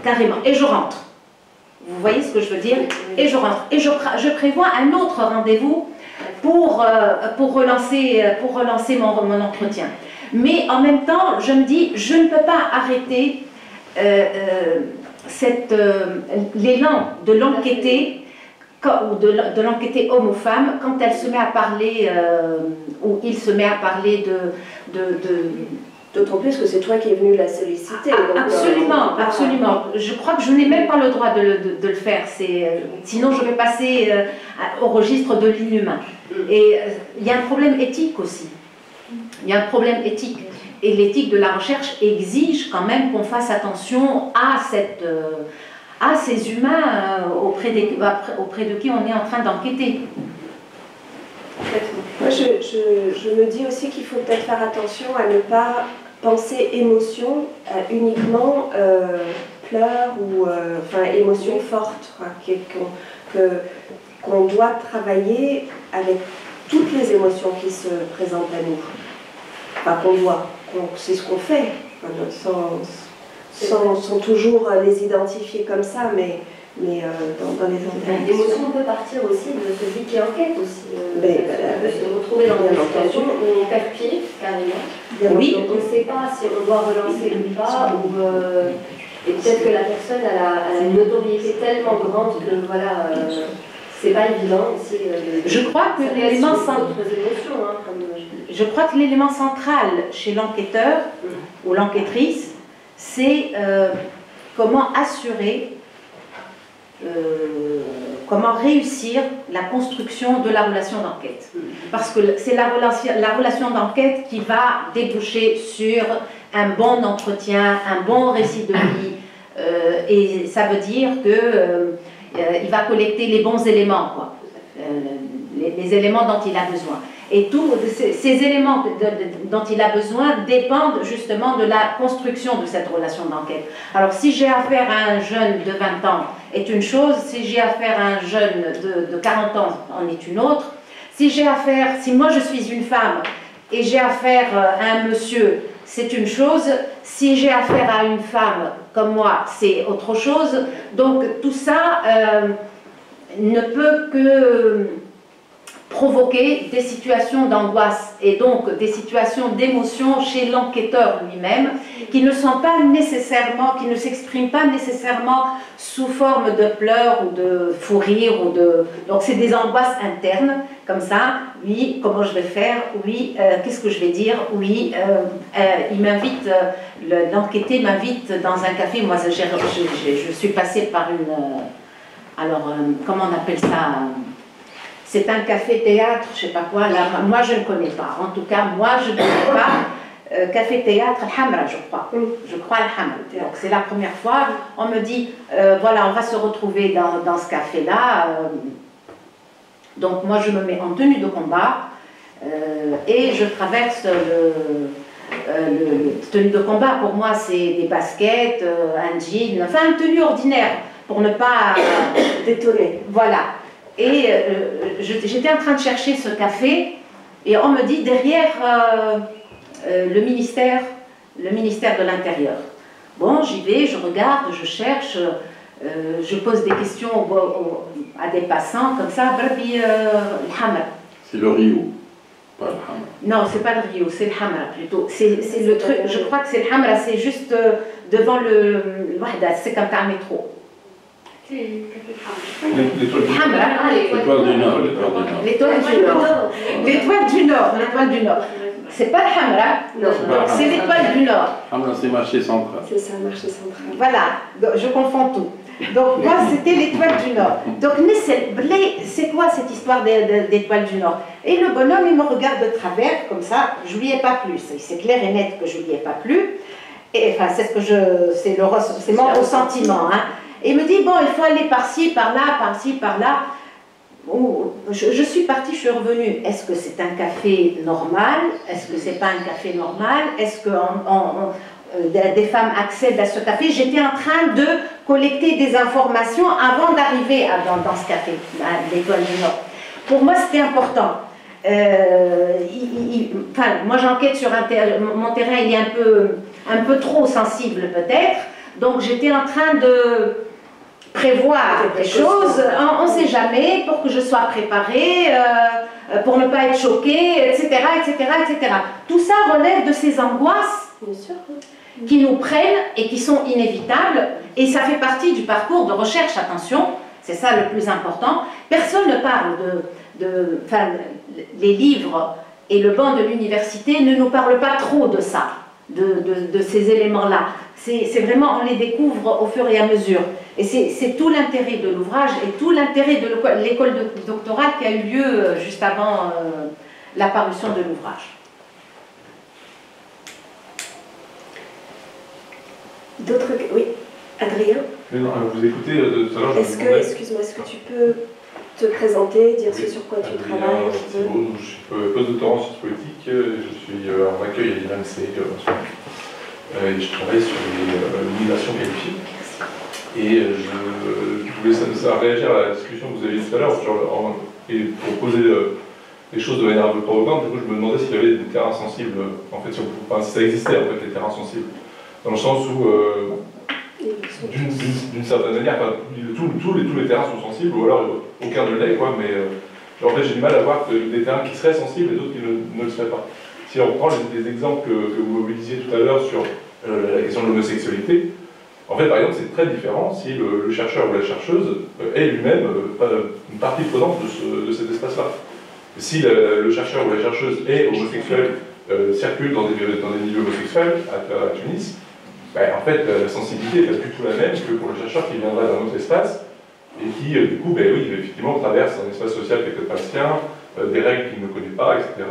Carrément. Et je rentre. Vous voyez ce que je veux dire? Et je rentre. Et je prévois un autre rendez-vous pour relancer mon entretien. Mais en même temps, je me dis, je ne peux pas arrêter l'élan de l'enquêter ou de l'enquêter homme ou femme quand elle se met à parler ou il se met à parler d'autant plus que c'est toi qui es venu la solliciter. Absolument, absolument. Je crois que je n'ai même pas le droit de le faire. Sinon, je vais passer au registre de l'inhumain. Et il y a un problème éthique aussi. Il y a un problème éthique. Et l'éthique de la recherche exige quand même qu'on fasse attention à ces humains auprès de qui on est en train d'enquêter. Moi, je me dis aussi qu'il faut peut-être faire attention à ne pas penser émotion uniquement pleurs ou émotions fortes, qu'on doit travailler avec toutes les émotions qui se présentent à nous. Enfin, qu'on doit. C'est ce qu'on fait, sans toujours les identifier comme ça, mais dans les interventions. L'émotion peut partir aussi de celui qui enquête aussi. On peut se retrouver dans une situation où on perd pied, carrément. Oui, on ne sait pas si on doit relancer ou pas, ou Et peut-être que la personne a une notoriété tellement grande que voilà, c'est pas évident aussi. Je crois que l'élément central. Je crois que l'élément central chez l'enquêteur ou l'enquêtrice, c'est comment assurer, comment réussir la construction de la relation d'enquête. Parce que c'est la relation d'enquête qui va déboucher sur un bon entretien, un bon récit de vie, et ça veut dire qu'il va collecter les bons éléments, quoi. Les éléments dont il a besoin. Et tous ces éléments dont il a besoin dépendent justement de la construction de cette relation d'enquête. Alors si j'ai affaire à un jeune de 20 ans est une chose, si j'ai affaire à un jeune de 40 ans en est une autre. Si moi je suis une femme et j'ai affaire à un monsieur, c'est une chose. Si j'ai affaire à une femme comme moi, c'est autre chose. Donc tout ça ne peut que provoquer des situations d'angoisse et donc des situations d'émotion chez l'enquêteur lui-même qui ne sont pas nécessairement, qui ne s'expriment pas nécessairement sous forme de pleurs ou de fou rire ou de... Donc c'est des angoisses internes comme ça. Oui, comment je vais faire? Oui, qu'est-ce que je vais dire? Oui, il m'invite, l'enquêté m'invite dans un café. Moi, je suis passée par une... comment on appelle ça? C'est un café-théâtre, je ne sais pas quoi, là, moi je ne connais pas. En tout cas, moi je ne connais pas café-théâtre Al-Hamra, je crois. Je crois Al-Hamra. Donc c'est la première fois, on me dit, voilà, on va se retrouver dans ce café-là. Donc moi je me mets en tenue de combat et je traverse le tenue de combat. Pour moi c'est des baskets, un jean, enfin une tenue ordinaire pour ne pas détonner. Voilà. Et j'étais en train de chercher ce café et on me dit derrière le ministère de l'Intérieur. Bon, j'y vais, je regarde, je cherche, je pose des questions à des passants comme ça. C'est le Rio, pas le Hamra. Non, c'est pas le Rio, c'est le Hamra plutôt. C'est le truc, je crois que c'est le Hamra, c'est juste devant le Wahda, c'est comme un métro. L'étoile du Nord. L'étoile du Nord. C'est pas le Hamra, c'est l'étoile du Nord. Hamra, c'est marché central. C'est ça, marché central. Voilà, je confonds tout. Donc moi, c'était l'étoile du Nord. Donc c'est quoi cette histoire d'étoile du Nord? Et le bonhomme, il me regarde de travers, comme ça, je lui ai pas plu. C'est clair et net que je lui ai pas plu. Et enfin, c'est mon ressentiment, hein. Et il me dit, bon, il faut aller par-ci, par-là, par-ci, par-là. Je suis partie, je suis revenue. Est-ce que c'est un café normal? Est-ce que c'est pas un café normal? Est-ce que des femmes accèdent à ce café? J'étais en train de collecter des informations avant d'arriver dans ce café, à l'Étoile du Nord. Pour moi, c'était important. Moi, j'enquête sur mon terrain, il est un peu trop sensible peut-être. Donc, j'étais en train de prévoir des choses, on ne sait jamais, pour que je sois préparée, pour ne pas être choquée, etc., etc., etc. Tout ça relève de ces angoisses qui nous prennent et qui sont inévitables, et ça fait partie du parcours de recherche, attention, c'est ça le plus important. Personne ne parle les livres et le banc de l'université ne nous parlent pas trop de ça, de ces éléments-là. C'est vraiment, on les découvre au fur et à mesure. Et c'est tout l'intérêt de l'ouvrage et tout l'intérêt de l'école doctorale qui a eu lieu juste avant la parution de l'ouvrage. D'autres... Oui, Adrien? Non, vous écoutez tout à l'heure. Excuse-moi, est-ce que tu peux te présenter, dire ce sur quoi tu travailles? Je suis postdoctorant en sciences politiques, je suis en accueil à l'INAMC et je travaille sur l'immigration qualifiée. Et je voulais ça réagir à la discussion que vous aviez tout à l'heure et pour poser les choses de manière un peu provocante. Du coup, je me demandais s'il y avait des terrains sensibles, en fait, si ça existait en fait les terrains sensibles, dans le sens où d'une certaine manière, tous les terrains sont sensibles, ou alors aucun ne l'est, quoi, mais en fait j'ai du mal à voir des terrains qui seraient sensibles et d'autres qui ne le seraient pas. Si on prend les exemples que vous mobilisiez tout à l'heure sur la question de l'homosexualité, En fait, par exemple, c'est très différent si le chercheur ou la chercheuse est lui-même une partie prenante de cet espace-là. Si le chercheur ou la chercheuse est homosexuel, circule dans des milieux homosexuels à Tunis, ben, en fait, la sensibilité n'est pas du tout la même que pour le chercheur qui viendrait d'un autre espace et qui, du coup, ben oui, effectivement, traverse un espace social qui n'est peut-être pas le sien, des règles qu'il ne connaît pas, etc.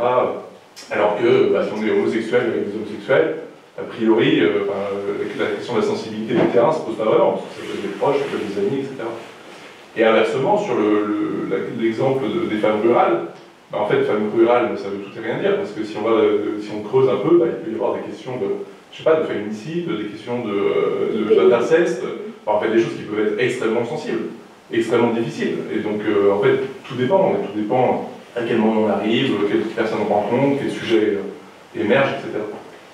Alors que si on est homosexuel avec des homosexuels, a priori, la question de la sensibilité du terrain ne se pose pas vraiment, parce que ça peut être des proches, ça peut être des amis, etc. Et inversement, sur l'exemple des femmes rurales, ben, en fait, femmes rurales, ça veut tout et rien dire, parce que si on creuse un peu, ben, il peut y avoir des questions de, je sais pas, de féminicide, des questions d'inceste, en fait, des choses qui peuvent être extrêmement sensibles, extrêmement difficiles. Et donc, en fait, tout dépend à quel moment on arrive, quelle personne on rencontre, quel sujet émerge, etc.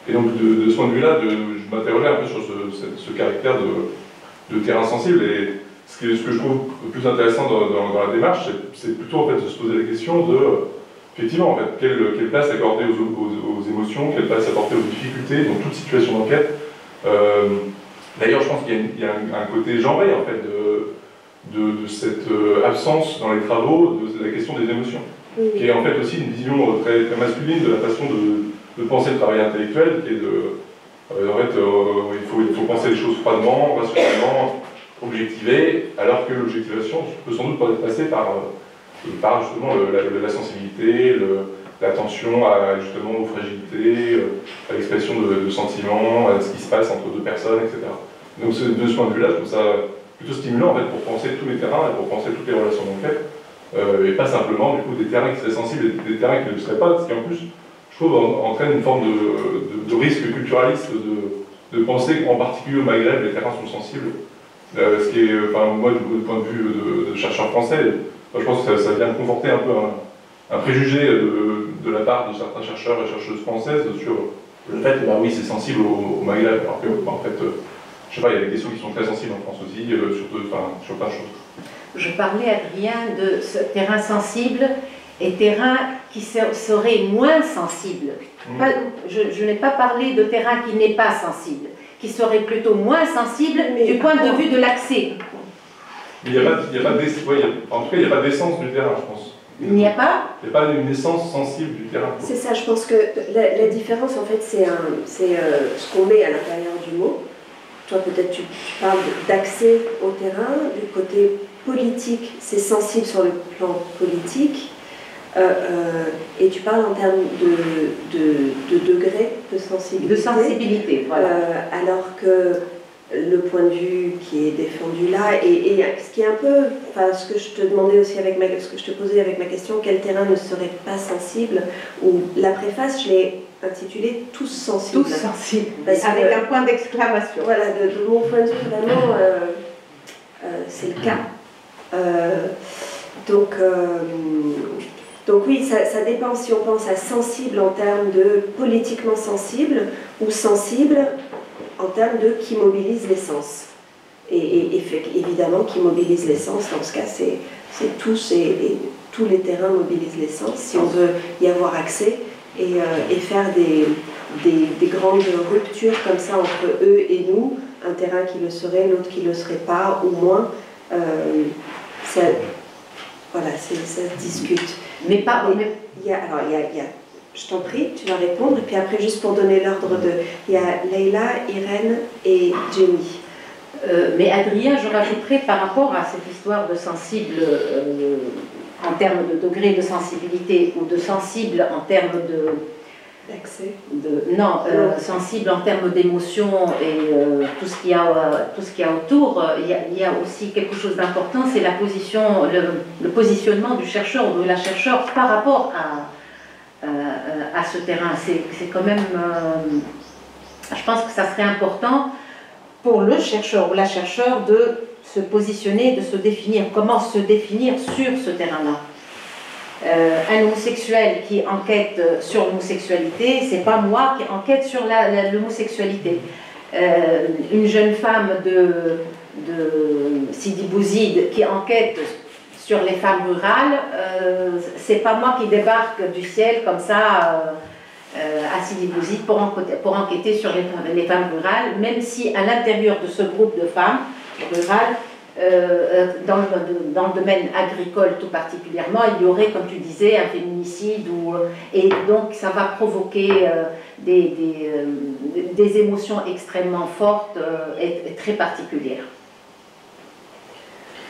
Et donc, de ce point de vue-là, je m'interrogeais un peu sur ce caractère de terrain sensible. Et ce que je trouve le plus intéressant dans la démarche, c'est plutôt en fait, de se poser la question de, effectivement, en fait, quelle place accorder aux émotions, quelle place apporter aux difficultés dans toute situation d'enquête. D'ailleurs, je pense qu'il y a un côté genré, en fait, de cette absence dans les travaux de la question des émotions, qui est en fait aussi une vision très, très masculine de la façon de penser le travail intellectuel, qui est en fait, il faut penser les choses froidement, rationnellement, objectiver, alors que l'objectivation peut sans doute passer par justement la sensibilité, l'attention justement aux fragilités, à l'expression de sentiments, à ce qui se passe entre deux personnes, etc. Donc de ce point de vue-là, je trouve ça plutôt stimulant en fait, pour penser tous les terrains et pour penser toutes les relations d'enquête, et pas simplement du coup des terrains qui seraient sensibles et des terrains qui ne le seraient pas, ce qui en plus, je trouve, entraîne une forme de risque culturaliste de penser qu'en particulier au Maghreb, les terrains sont sensibles. Ce qui est, moi, du point de vue de chercheur français, je pense que ça vient conforter un peu un préjugé de la part de certains chercheurs et chercheuses françaises sur le fait que, bah oui, c'est sensible au Maghreb, alors que, en fait, je sais pas, il y a des questions qui sont très sensibles en France aussi, sur plein de choses. Je parlais, Adrien, de ce terrain sensible et terrain qui serait moins sensible. Je n'ai pas parlé de terrain qui n'est pas sensible, qui serait plutôt moins sensible du point de vue de l'accès. Mais il n'y a pas d'essence du terrain, je pense. Il n'y a pas? Il n'y a pas une essence sensible du terrain. C'est ça, je pense que la différence, en fait, c'est ce qu'on met à l'intérieur du mot. Toi, peut-être, tu parles d'accès au terrain, du côté politique, c'est sensible sur le plan politique, et tu parles en termes de degré de sensibilité. De sensibilité, voilà. Alors que le point de vue qui est défendu là, et ce qui est un peu, ce que je te demandais aussi ce que je te posais avec ma question, quel terrain ne serait pas sensible, ou la préface, je l'ai intitulée Tous sensibles. Tous sensibles, avec un point d'exclamation. Voilà, de mon point de vue, vraiment, c'est le cas. Donc oui, ça dépend si on pense à sensible en termes de politiquement sensible, ou sensible en termes de qui mobilise les sens. Et évidemment, qui mobilise les sens, dans ce cas, c'est tous, et tous les terrains mobilisent les sens, si on veut y avoir accès, et faire des grandes ruptures comme ça entre eux et nous, un terrain qui le serait, l'autre qui ne le serait pas, ou moins, ça se discute. Mais pas... Je t'en prie, tu vas répondre, et puis après, juste pour donner l'ordre il y a Leïla, Irène et Jenny. Mais Adrien, je rajouterais par rapport à cette histoire de sensible en termes de degré de sensibilité, ou de sensible en termes d'accès. Sensible en termes d'émotion et tout ce qu'il y a autour, il y a aussi quelque chose d'important, c'est la position, le positionnement du chercheur ou de la chercheure par rapport à ce terrain. C'est quand même, je pense que ça serait important pour le chercheur ou la chercheure de se positionner, de se définir, comment se définir sur ce terrain-là. Un homosexuel qui enquête sur l'homosexualité, c'est pas moi qui enquête sur l'homosexualité. Une jeune femme de Sidi Bouzid qui enquête sur les femmes rurales, c'est pas moi qui débarque du ciel comme ça à Sidi Bouzid pour enquêter sur les femmes rurales, même si à l'intérieur de ce groupe de femmes rurales, dans le domaine agricole tout particulièrement, il y aurait, comme tu disais, un féminicide, et donc ça va provoquer des émotions extrêmement fortes et très particulières.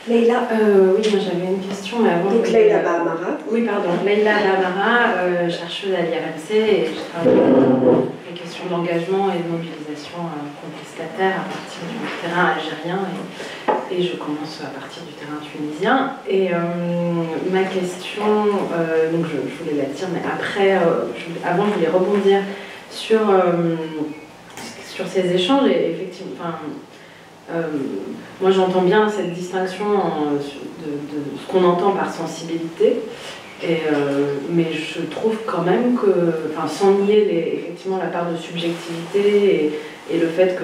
Leïla, oui, moi j'avais une question, mais avant... donc Leïla Bahamara. Oui, pardon. Leïla Bahamara, chercheuse à l'IRMC, et je travaille sur les questions d'engagement et de mobilisation contestataire à partir du terrain algérien, et je commence à partir du terrain tunisien. Et ma question, donc je voulais la dire, mais après, avant je voulais rebondir sur ces échanges, et effectivement... moi j'entends bien cette distinction de ce qu'on entend par sensibilité, mais je trouve quand même que, sans nier effectivement la part de subjectivité et le fait que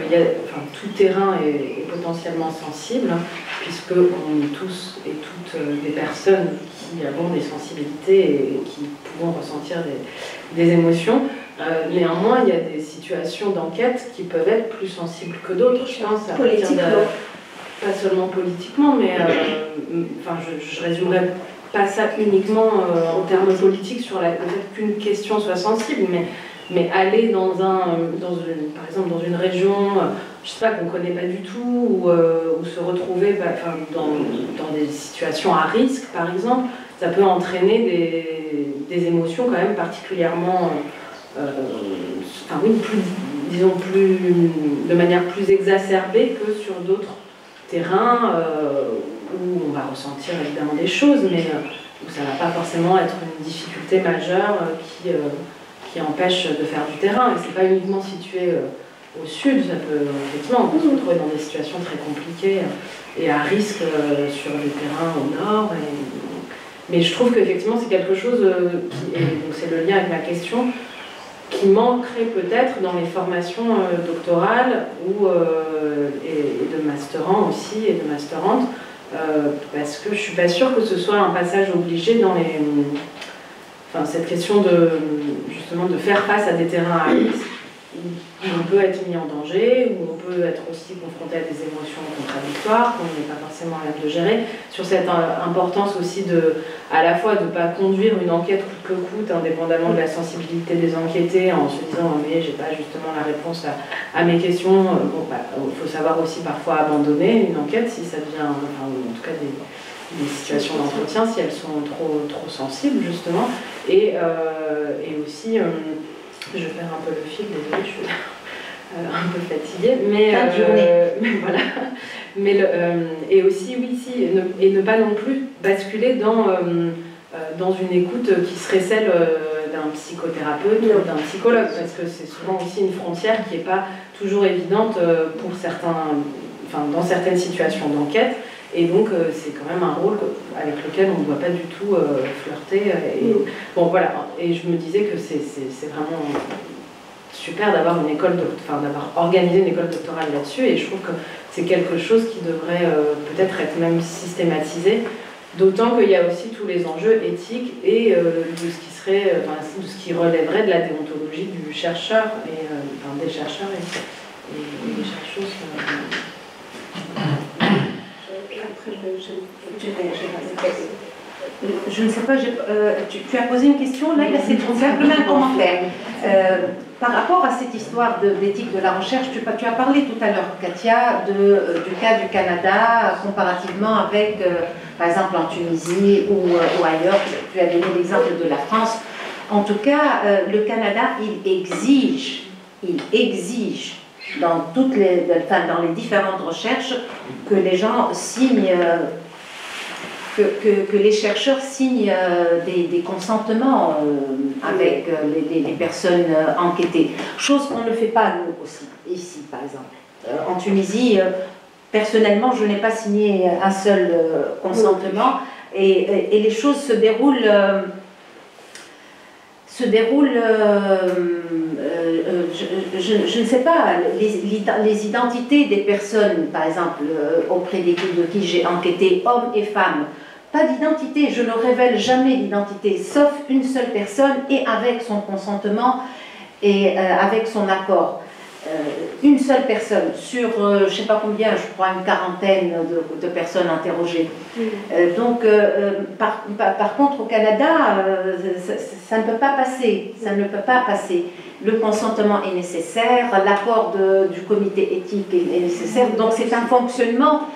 tout terrain est potentiellement sensible, puisque on est tous et toutes des personnes qui avons des sensibilités et qui pouvons ressentir des émotions. Néanmoins, il y a des situations d'enquête qui peuvent être plus sensibles que d'autres, je pense. Politiquement. Pas seulement politiquement, mais je résumerai pas ça uniquement en termes politiques sur le fait qu'une question soit sensible, mais aller par exemple dans une région, je sais pas, qu'on ne connaît pas du tout, ou se retrouver dans des situations à risque, par exemple, ça peut entraîner des émotions quand même particulièrement... de manière plus exacerbée que sur d'autres terrains où on va ressentir évidemment des choses, mais où ça ne va pas forcément être une difficulté majeure qui empêche de faire du terrain. Et ce n'est pas uniquement situé au sud, ça peut effectivement, on peut se retrouver dans des situations très compliquées et à risque sur des terrains au nord. Mais je trouve qu'effectivement c'est quelque chose et donc c'est le lien avec ma question, qui manquerait peut-être dans les formations doctorales et de masterants aussi, et de masterantes, parce que je ne suis pas sûre que ce soit un passage obligé dans cette question justement de faire face à des terrains à risque, où on peut être mis en danger, où on peut être aussi confronté à des émotions contradictoires qu'on n'est pas forcément à l'aise de gérer, sur cette importance aussi à la fois de ne pas conduire une enquête coûte que coûte, indépendamment de la sensibilité des enquêtés, en se disant mais j'ai pas justement la réponse à mes questions. Il faut savoir aussi parfois abandonner une enquête si ça devient, en tout cas des situations d'entretien, si elles sont trop sensibles justement, et aussi je perds un peu le fil, désolée, je suis un peu fatiguée, mais voilà. Et aussi, oui, et ne pas non plus basculer dans une écoute qui serait celle d'un psychothérapeute ou d'un psychologue, parce que c'est souvent aussi une frontière qui n'est pas toujours évidente dans certaines situations d'enquête. Et donc, c'est quand même un rôle avec lequel on ne doit pas du tout flirter. Bon, voilà. Et je me disais que c'est vraiment super d'avoir d'avoir organisé une école doctorale là-dessus. Et je trouve que c'est quelque chose qui devrait peut-être être même systématisé. D'autant qu'il y a aussi tous les enjeux éthiques et de ce qui relèverait de la déontologie du chercheur, des chercheurs et des chercheuses. Je ne sais pas, tu as posé une question, là, c'est simplement un commentaire. Par rapport à cette histoire d'éthique de la recherche, tu as parlé tout à l'heure, Katia, du cas du Canada, comparativement avec, par exemple, en Tunisie ou ailleurs. Tu as donné l'exemple de la France. En tout cas, le Canada, il exige dans les différentes recherches que les gens signent, que les chercheurs signent des consentements avec les personnes enquêtées. Chose qu'on ne fait pas nous aussi, ici par exemple. En Tunisie, personnellement, je n'ai pas signé un seul consentement et les choses se déroulent... je ne sais pas, les identités des personnes, par exemple, auprès de qui j'ai enquêté, hommes et femmes, pas d'identité, je ne révèle jamais l'identité, sauf une seule personne et avec son consentement. et avec son accord. Une seule personne sur, je ne sais pas combien, je crois une quarantaine de personnes interrogées. Par contre, au Canada, ça ne peut pas passer. Ça ne peut pas passer. Le consentement est nécessaire, l'accord du comité éthique est nécessaire. Donc c'est un fonctionnement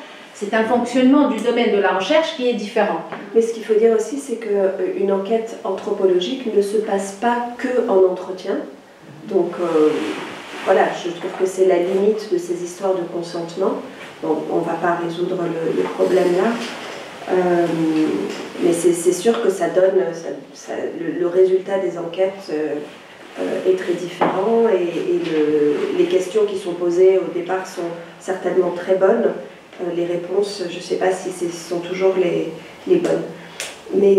du domaine de la recherche qui est différent. Mais ce qu'il faut dire aussi, c'est qu'une enquête anthropologique ne se passe pas que en entretien. Donc voilà, je trouve que c'est la limite de ces histoires de consentement. Bon, on ne va pas résoudre le problème là, mais c'est sûr que ça donne, le résultat des enquêtes est très différent et les questions qui sont posées au départ sont certainement très bonnes. Les réponses, je ne sais pas si ce sont toujours les bonnes. Mais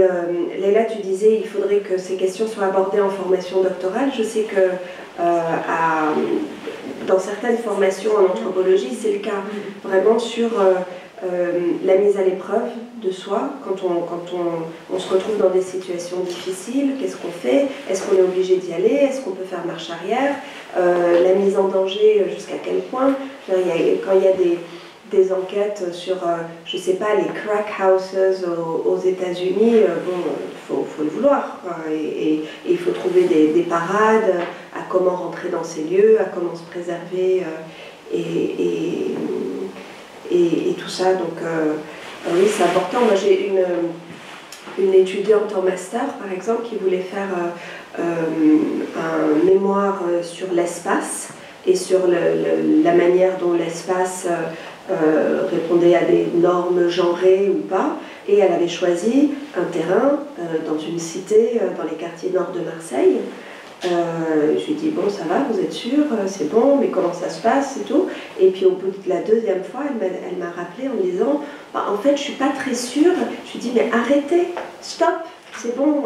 Leila, tu disais il faudrait que ces questions soient abordées en formation doctorale. Je sais que dans certaines formations en anthropologie, c'est le cas vraiment sur la mise à l'épreuve de soi, quand on se retrouve dans des situations difficiles, qu'est-ce qu'on fait? Est-ce qu'on est obligé d'y aller? Est-ce qu'on peut faire marche arrière? La mise en danger, jusqu'à quel point? Quand il y a des enquêtes sur, je ne sais pas, les crack houses aux États-Unis, bon, faut le vouloir, quoi. Et il faut trouver des parades à comment rentrer dans ces lieux, à comment se préserver et tout ça. Donc oui, c'est important. Moi, j'ai une étudiante en master, par exemple, qui voulait faire un mémoire sur l'espace et sur la manière dont l'espace répondait à des normes genrées ou pas, et elle avait choisi un terrain dans une cité dans les quartiers nord de Marseille. Je lui ai dit bon, ça va, vous êtes sûr, c'est bon, mais comment ça se passe et tout. Et puis au bout de la deuxième fois, elle m'a rappelé en me disant bah, en fait je suis pas très sûre. Je lui ai dit mais arrêtez, stop, c'est bon,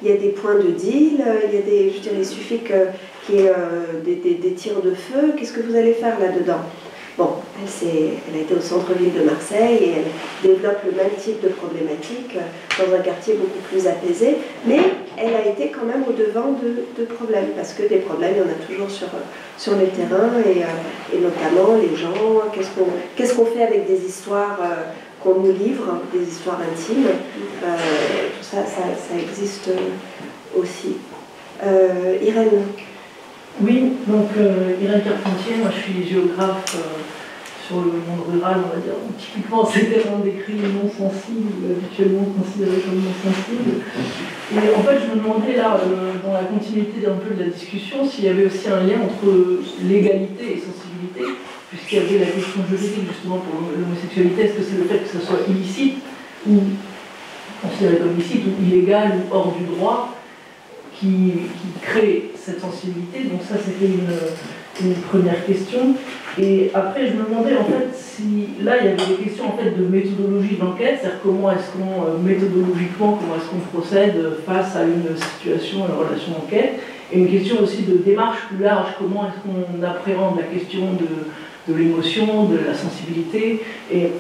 il y a des points de deal, il y a des, je dirais, il suffit qu'il y ait des tirs de feu, qu'est-ce que vous allez faire là-dedans? Bon, elle a été au centre-ville de Marseille et elle développe le même type de problématique dans un quartier beaucoup plus apaisé, mais elle a été quand même au-devant de problèmes, parce que des problèmes, il y en a toujours sur les terrains, et notamment les gens, qu'est-ce qu'on fait avec des histoires qu'on nous livre, des histoires intimes, tout ça existe aussi. Irène. Oui, donc Irène Carpentier, moi je suis géographe sur le monde rural, on va dire. Donc, typiquement, ces terrains décrits non sensibles, habituellement considérés comme non sensibles. Et en fait, je me demandais là, dans la continuité d'un peu de la discussion, s'il y avait aussi un lien entre légalité et sensibilité, puisqu'il y avait la question juridique justement pour l'homosexualité. Est-ce que c'est le fait que ce soit illicite, ou considéré comme illicite, ou illégal, ou hors du droit, qui crée cette sensibilité? Donc ça, c'était une première question. Et après, je me demandais en fait si là, il y avait des questions en fait de méthodologie d'enquête, c'est-à-dire comment est-ce qu'on, méthodologiquement, comment est-ce qu'on procède face à une situation, une relation d'enquête, et une question aussi de démarche plus large, comment est-ce qu'on appréhende la question de l'émotion, de la sensibilité. Et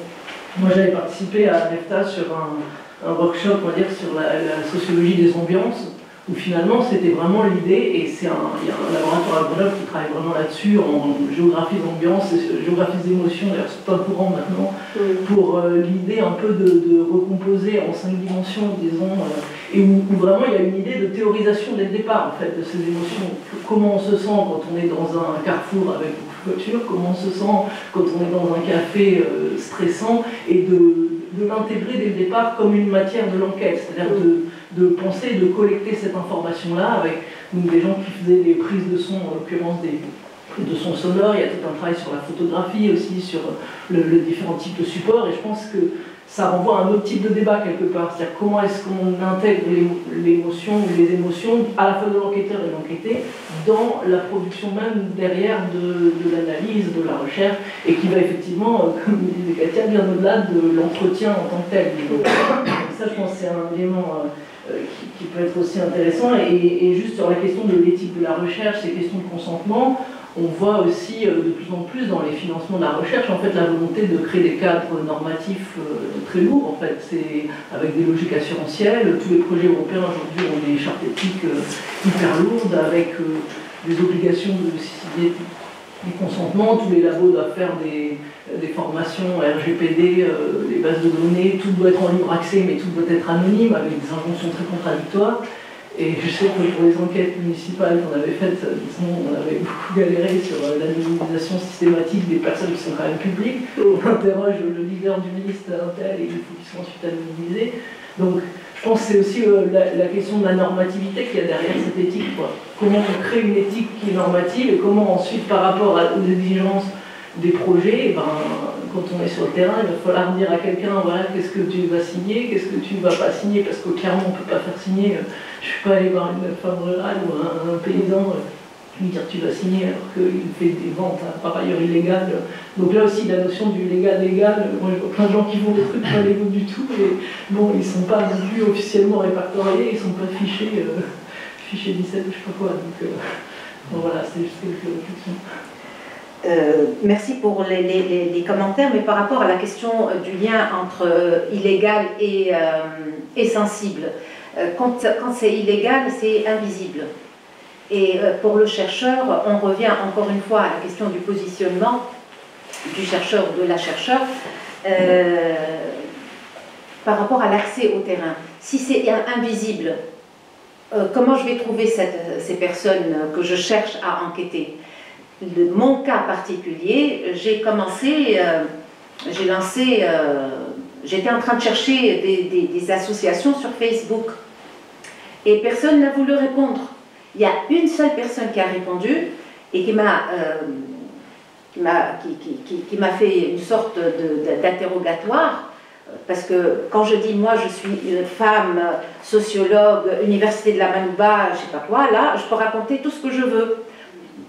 moi, j'avais participé à NEFTA sur un workshop, on va dire, sur la sociologie des ambiances, où finalement c'était vraiment l'idée, et il y a un laboratoire à Grenoble qui travaille vraiment là-dessus, en géographie d'ambiance, géographie des émotions, d'ailleurs c'est pas courant maintenant, pour l'idée un peu de recomposer en 5 dimensions, disons, et où vraiment il y a une idée de théorisation dès le départ, en fait, de ces émotions. Comment on se sent quand on est dans un carrefour avec beaucoup de voitures, comment on se sent quand on est dans un café stressant, et de l'intégrer dès le départ comme une matière de l'enquête, c'est-à-dire de penser, de collecter cette information-là avec des gens qui faisaient des prises de son, en l'occurrence des prises de son sonore. Il y a tout un travail sur la photographie aussi, sur le différents types de supports, et je pense que ça renvoie à un autre type de débat quelque part, c'est-à-dire comment est-ce qu'on intègre l'émotion ou les émotions à la fois de l'enquêteur et de l'enquêté dans la production même derrière de l'analyse, de la recherche, et qui va effectivement, comme disait Katia, bien au-delà de l'entretien en tant que tel. Donc, ça, je pense que c'est un élément qui peut être aussi intéressant. Et juste sur la question de l'éthique de la recherche, ces questions de consentement, on voit aussi de plus en plus dans les financements de la recherche en fait la volonté de créer des cadres normatifs très lourds. En fait, c'est avec des logiques assurantielles. Tous les projets européens aujourd'hui ont des chartes éthiques hyper lourdes, avec des obligations du consentement, tous les labos doivent faire des formations RGPD, les bases de données, tout doit être en libre accès, mais tout doit être anonyme, avec des injonctions très contradictoires. Et je sais que pour les enquêtes municipales qu'on avait faites, disons, on avait beaucoup galéré sur l'anonymisation systématique des personnes qui sont quand même publiques. On interroge le leader du ministère tel et il faut qu'ils soient ensuite anonymisés. Donc je pense que c'est aussi la question de la normativité qu'il y a derrière cette éthique, quoi. Comment on crée une éthique qui est normative et comment ensuite par rapport aux exigences des projets, quand on est sur le terrain, il va falloir dire à quelqu'un, voilà, qu'est-ce que tu vas signer, qu'est-ce que tu ne vas pas signer, parce que clairement on ne peut pas faire signer, je ne suis pas allé voir une femme rurale ou un paysan lui dire tu vas signer alors qu'il fait des ventes par ailleurs illégales. Donc là aussi la notion du légal, moi je vois plein de gens qui font des trucs pas légaux du tout, et bon, ils ne sont pas non plus officiellement répertoriés, ils ne sont pas fichés 17 ou je ne sais pas quoi. Donc voilà, c'est juste quelques réflexions. Merci pour les commentaires, mais par rapport à la question du lien entre illégal et sensible, quand c'est illégal, c'est invisible. Et pour le chercheur, on revient encore une fois à la question du positionnement du chercheur ou de la chercheure par rapport à l'accès au terrain. Si c'est invisible, comment je vais trouver ces personnes que je cherche à enquêter? De mon cas particulier, j'étais en train de chercher des associations sur Facebook et personne n'a voulu répondre. Il y a une seule personne qui a répondu et qui m'a fait une sorte d'interrogatoire, parce que quand je dis moi je suis une femme sociologue, université de la Manouba, je sais pas quoi, là je peux raconter tout ce que je veux.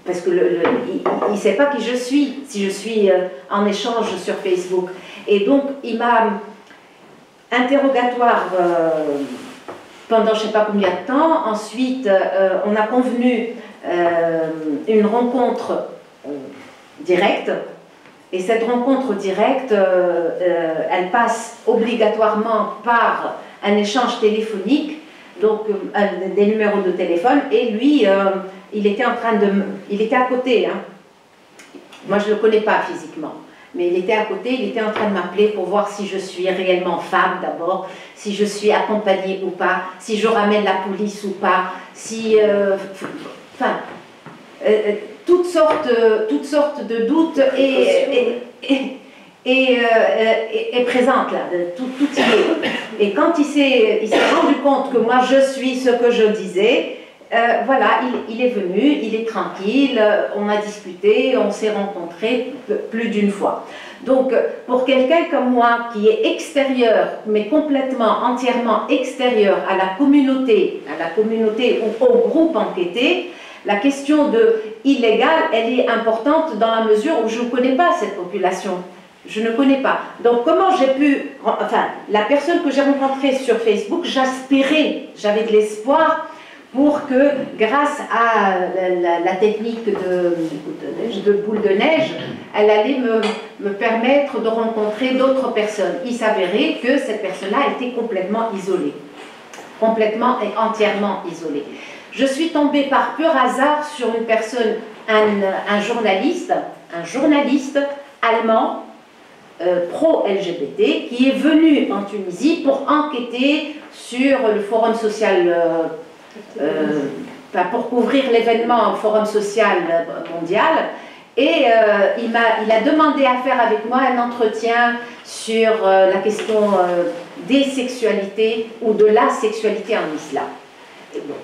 Parce qu'il ne sait pas qui je suis, si je suis en échange sur Facebook. Et donc, il m'a interrogatoire pendant je ne sais pas combien de temps. Ensuite, on a convenu une rencontre directe. Et cette rencontre directe, elle passe obligatoirement par un échange téléphonique, donc des numéros de téléphone. Et lui... il était à côté, hein. Moi je ne le connais pas physiquement, mais il était à côté, il était en train de m'appeler pour voir si je suis réellement femme d'abord, si je suis accompagnée ou pas, si je ramène la police ou pas, si... enfin, toutes sortes de doutes est présente là, tout y est. Et quand il s'est rendu compte que moi je suis ce que je disais, voilà, il est venu, il est tranquille, on a discuté, on s'est rencontrés plus d'une fois. Donc, pour quelqu'un comme moi qui est extérieur, mais complètement, entièrement extérieur à la communauté ou au groupe enquêté, la question de illégal, elle est importante dans la mesure où je ne connais pas cette population. Je ne connais pas. Donc, comment j'ai pu... Enfin, la personne que j'ai rencontrée sur Facebook, j'aspirais, j'avais de l'espoir pour que, grâce à la technique de boule de neige, elle allait me permettre de rencontrer d'autres personnes. Il s'avérait que cette personne-là était complètement isolée. Complètement et entièrement isolée. Je suis tombée par pur hasard sur une personne, un journaliste allemand, pro-LGBT, qui est venu en Tunisie pour enquêter sur le forum social... pour couvrir l'événement Forum social mondial, et il a demandé à faire avec moi un entretien sur la question des sexualités ou de la sexualité en islam.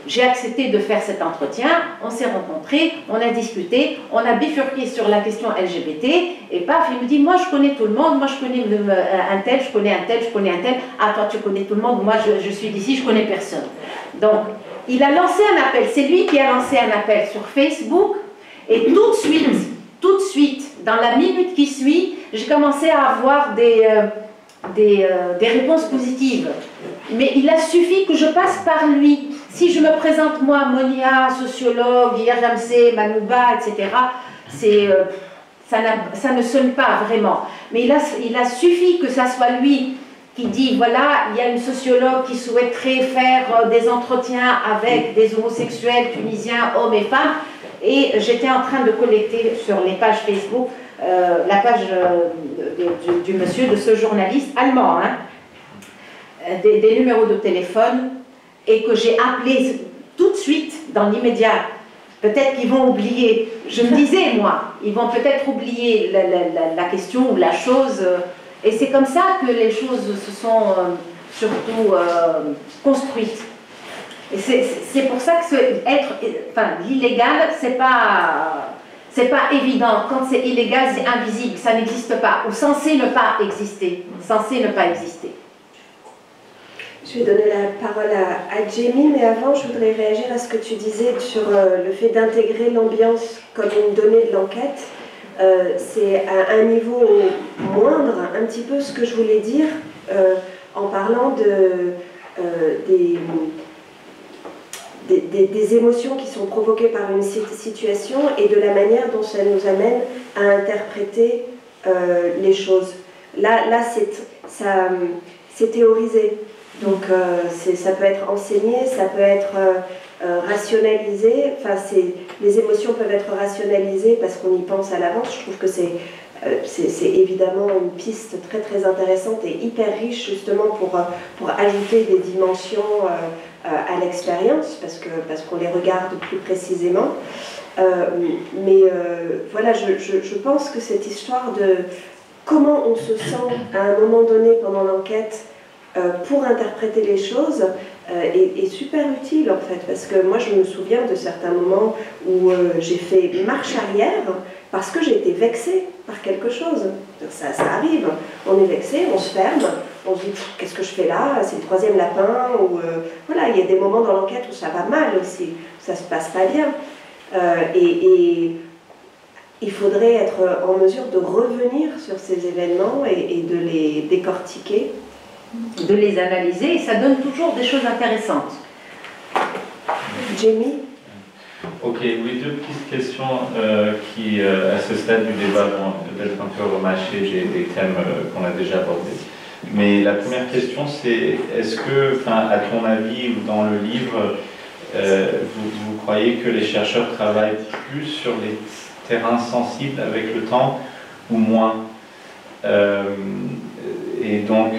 J'ai accepté de faire cet entretien, on s'est rencontrés, on a discuté, on a bifurqué sur la question LGBT, et paf, il me dit, moi je connais tout le monde, moi je connais un tel, je connais un tel, je connais un tel, ah toi tu connais tout le monde, moi je suis d'ici, je connais personne. Donc, il a lancé un appel, c'est lui qui a lancé un appel sur Facebook, et tout de suite, dans la minute qui suit, j'ai commencé à avoir des réponses positives. Mais il a suffi que je passe par lui. Si je me présente moi, Monia, sociologue, Ramsey, Manouba, etc., ça ne sonne pas vraiment. Mais il a suffi que ça soit lui qui dit, voilà, il y a une sociologue qui souhaiterait faire des entretiens avec des homosexuels tunisiens, hommes et femmes, et j'étais en train de collecter sur les pages Facebook la page du monsieur, de ce journaliste allemand, hein, des numéros de téléphone, et que j'ai appelé tout de suite, dans l'immédiat. Peut-être qu'ils vont oublier, je me disais moi, ils vont peut-être oublier la question ou la chose, et c'est comme ça que les choses se sont surtout construites. Et c'est pour ça que l'illégal, c'est pas évident. Quand c'est illégal, c'est invisible, ça n'existe pas, ou censé ne pas exister. Censé ne pas exister. Je vais donner la parole à Jamie, mais avant, je voudrais réagir à ce que tu disais sur le fait d'intégrer l'ambiance comme une donnée de l'enquête. C'est à un niveau moindre, un petit peu ce que je voulais dire en parlant des émotions qui sont provoquées par une situation et de la manière dont ça nous amène à interpréter les choses. Là c'est théorisé. Donc ça peut être enseigné, ça peut être rationalisé. Enfin, les émotions peuvent être rationalisées parce qu'on y pense à l'avance. Je trouve que c'est évidemment une piste très très intéressante et hyper riche justement pour ajouter des dimensions à l'expérience parce qu'on les regarde plus précisément. Voilà, je pense que cette histoire de comment on se sent à un moment donné pendant l'enquête pour interpréter les choses est super utile en fait, parce que moi je me souviens de certains moments où j'ai fait marche arrière parce que j'ai été vexée par quelque chose. Ça arrive, on est vexé, on se ferme, on se dit qu'est-ce que je fais là, c'est le troisième lapin, ou voilà, il y a des moments dans l'enquête où ça va mal aussi, ça se passe pas bien, et il faudrait être en mesure de revenir sur ces événements et de les décortiquer, de les analyser, et ça donne toujours des choses intéressantes. Jamie? Ok, oui, deux petites questions qui, à ce stade du débat, vont peut-être un peu remâcher des thèmes qu'on a déjà abordés. Mais la première question, c'est est-ce que, à ton avis ou dans le livre, vous croyez que les chercheurs travaillent plus sur les terrains sensibles avec le temps ou moins? Et donc,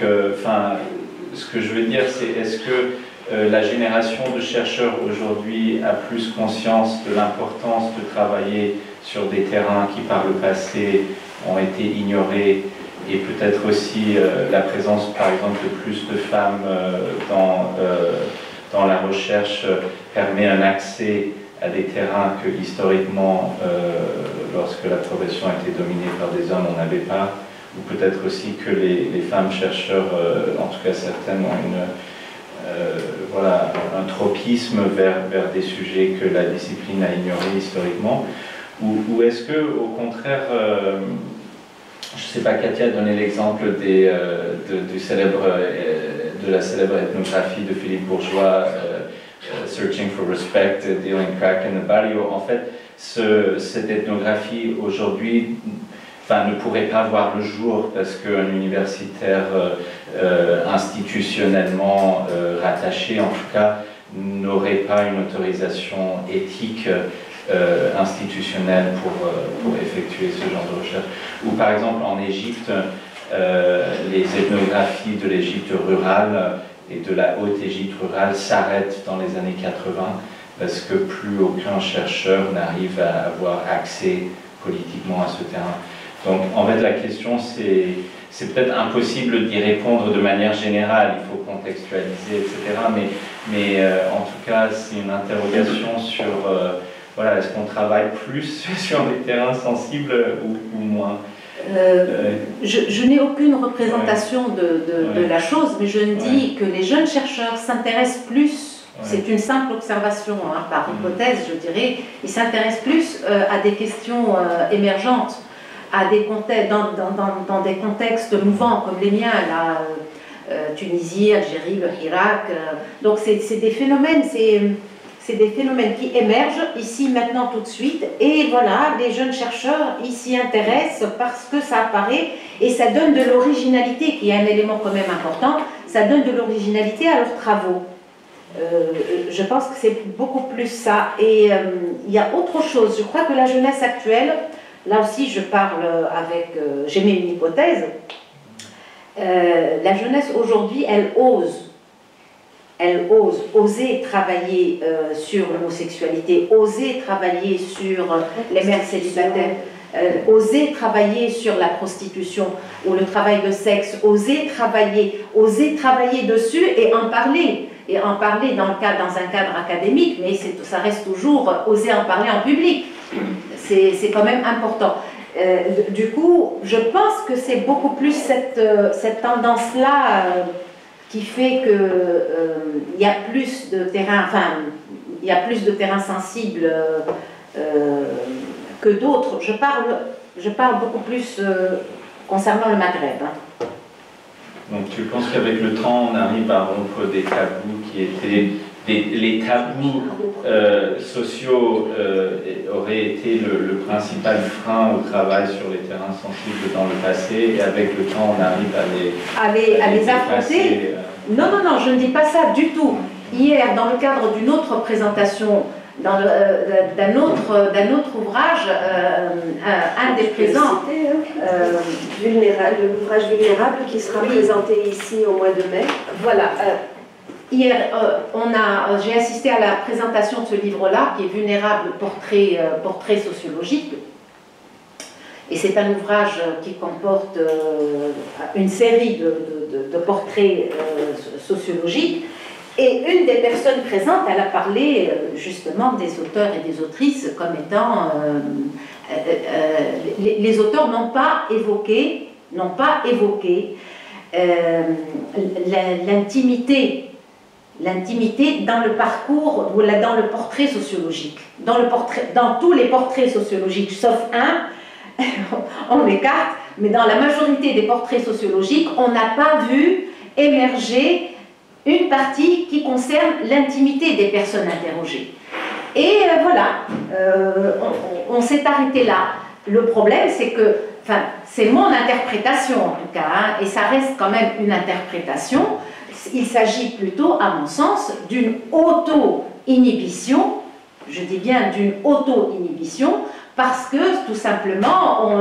ce que je veux dire, c'est est-ce que la génération de chercheurs aujourd'hui a plus conscience de l'importance de travailler sur des terrains qui par le passé ont été ignorés, et peut-être aussi la présence par exemple de plus de femmes dans la recherche permet un accès à des terrains que historiquement, lorsque la profession était dominée par des hommes, on n'avait pas, ou peut-être aussi que les femmes chercheurs, en tout cas certaines, ont un tropisme vers des sujets que la discipline a ignorés historiquement, ou est-ce que, au contraire, je ne sais pas, Katia a donné l'exemple de la célèbre ethnographie de Philippe Bourgeois, Searching for Respect, Dealing Crack in the Barrio. En fait, cette ethnographie aujourd'hui ne pourrait pas voir le jour parce qu'un universitaire institutionnellement rattaché, en tout cas, n'aurait pas une autorisation éthique institutionnelle pour effectuer ce genre de recherche. Ou par exemple en Égypte, les ethnographies de l'Égypte rurale et de la haute Égypte rurale s'arrêtent dans les années 80 parce que plus aucun chercheur n'arrive à avoir accès politiquement à ce terrain. Donc en fait la question c'est peut-être impossible d'y répondre de manière générale, il faut contextualiser, etc. Mais en tout cas c'est une interrogation sur est-ce qu'on travaille plus sur des terrains sensibles ou moins? Je n'ai aucune représentation de la chose, mais je me dis que les jeunes chercheurs s'intéressent plus, c'est une simple observation par hypothèse je dirais, ils s'intéressent plus à des questions émergentes, à des dans des contextes mouvants comme les miens, Tunisie, Algérie, le Irak. Donc c'est des phénomènes, c'est des phénomènes qui émergent ici, maintenant, tout de suite. Et voilà, les jeunes chercheurs, ils s'y intéressent parce que ça apparaît et ça donne de l'originalité, qui est un élément quand même important, ça donne de l'originalité à leurs travaux. Je pense que c'est beaucoup plus ça. Et il y a autre chose. Je crois que la jeunesse actuelle, là aussi je parle avec, j'ai mis une hypothèse, la jeunesse aujourd'hui, elle ose oser travailler sur l'homosexualité, oser travailler sur les mères célibataires, oser travailler sur la prostitution ou le travail de sexe, oser travailler dessus et en parler dans un cadre académique, mais ça reste toujours oser en parler en public. C'est quand même important. Du coup, je pense que c'est beaucoup plus cette tendance-là qui fait qu'il y a plus de terrains, il y a plus de terrains sensibles que d'autres. Je parle beaucoup plus concernant le Maghreb. Hein. Donc tu penses qu'avec le temps, on arrive à rompre des tabous qui étaient... Les tabous sociaux auraient été le principal frein au travail sur les terrains sensibles dans le passé, et avec le temps, on arrive à les affronter. Non, je ne dis pas ça du tout. Hier, dans le cadre d'une autre présentation, d'un autre ouvrage, un des présents, l'ouvrage Vulnérable qui sera présenté ici au mois de mai. Voilà. Hier, j'ai assisté à la présentation de ce livre-là, qui est Vulnérable, portrait sociologique. Et c'est un ouvrage qui comporte une série de portraits sociologiques. Et une des personnes présentes, elle a parlé justement des auteurs et des autrices comme étant... les auteurs n'ont pas évoqué l'intimité dans le parcours ou dans le portrait sociologique. Dans tous les portraits sociologiques, sauf un, on l'écarte, mais dans la majorité des portraits sociologiques, on n'a pas vu émerger une partie qui concerne l'intimité des personnes interrogées. Et voilà, on s'est arrêté là. Le problème, c'est que, c'est mon interprétation en tout cas, hein, et ça reste quand même une interprétation. Il s'agit plutôt, à mon sens, d'une auto-inhibition, je dis bien d'une auto-inhibition, parce que tout simplement,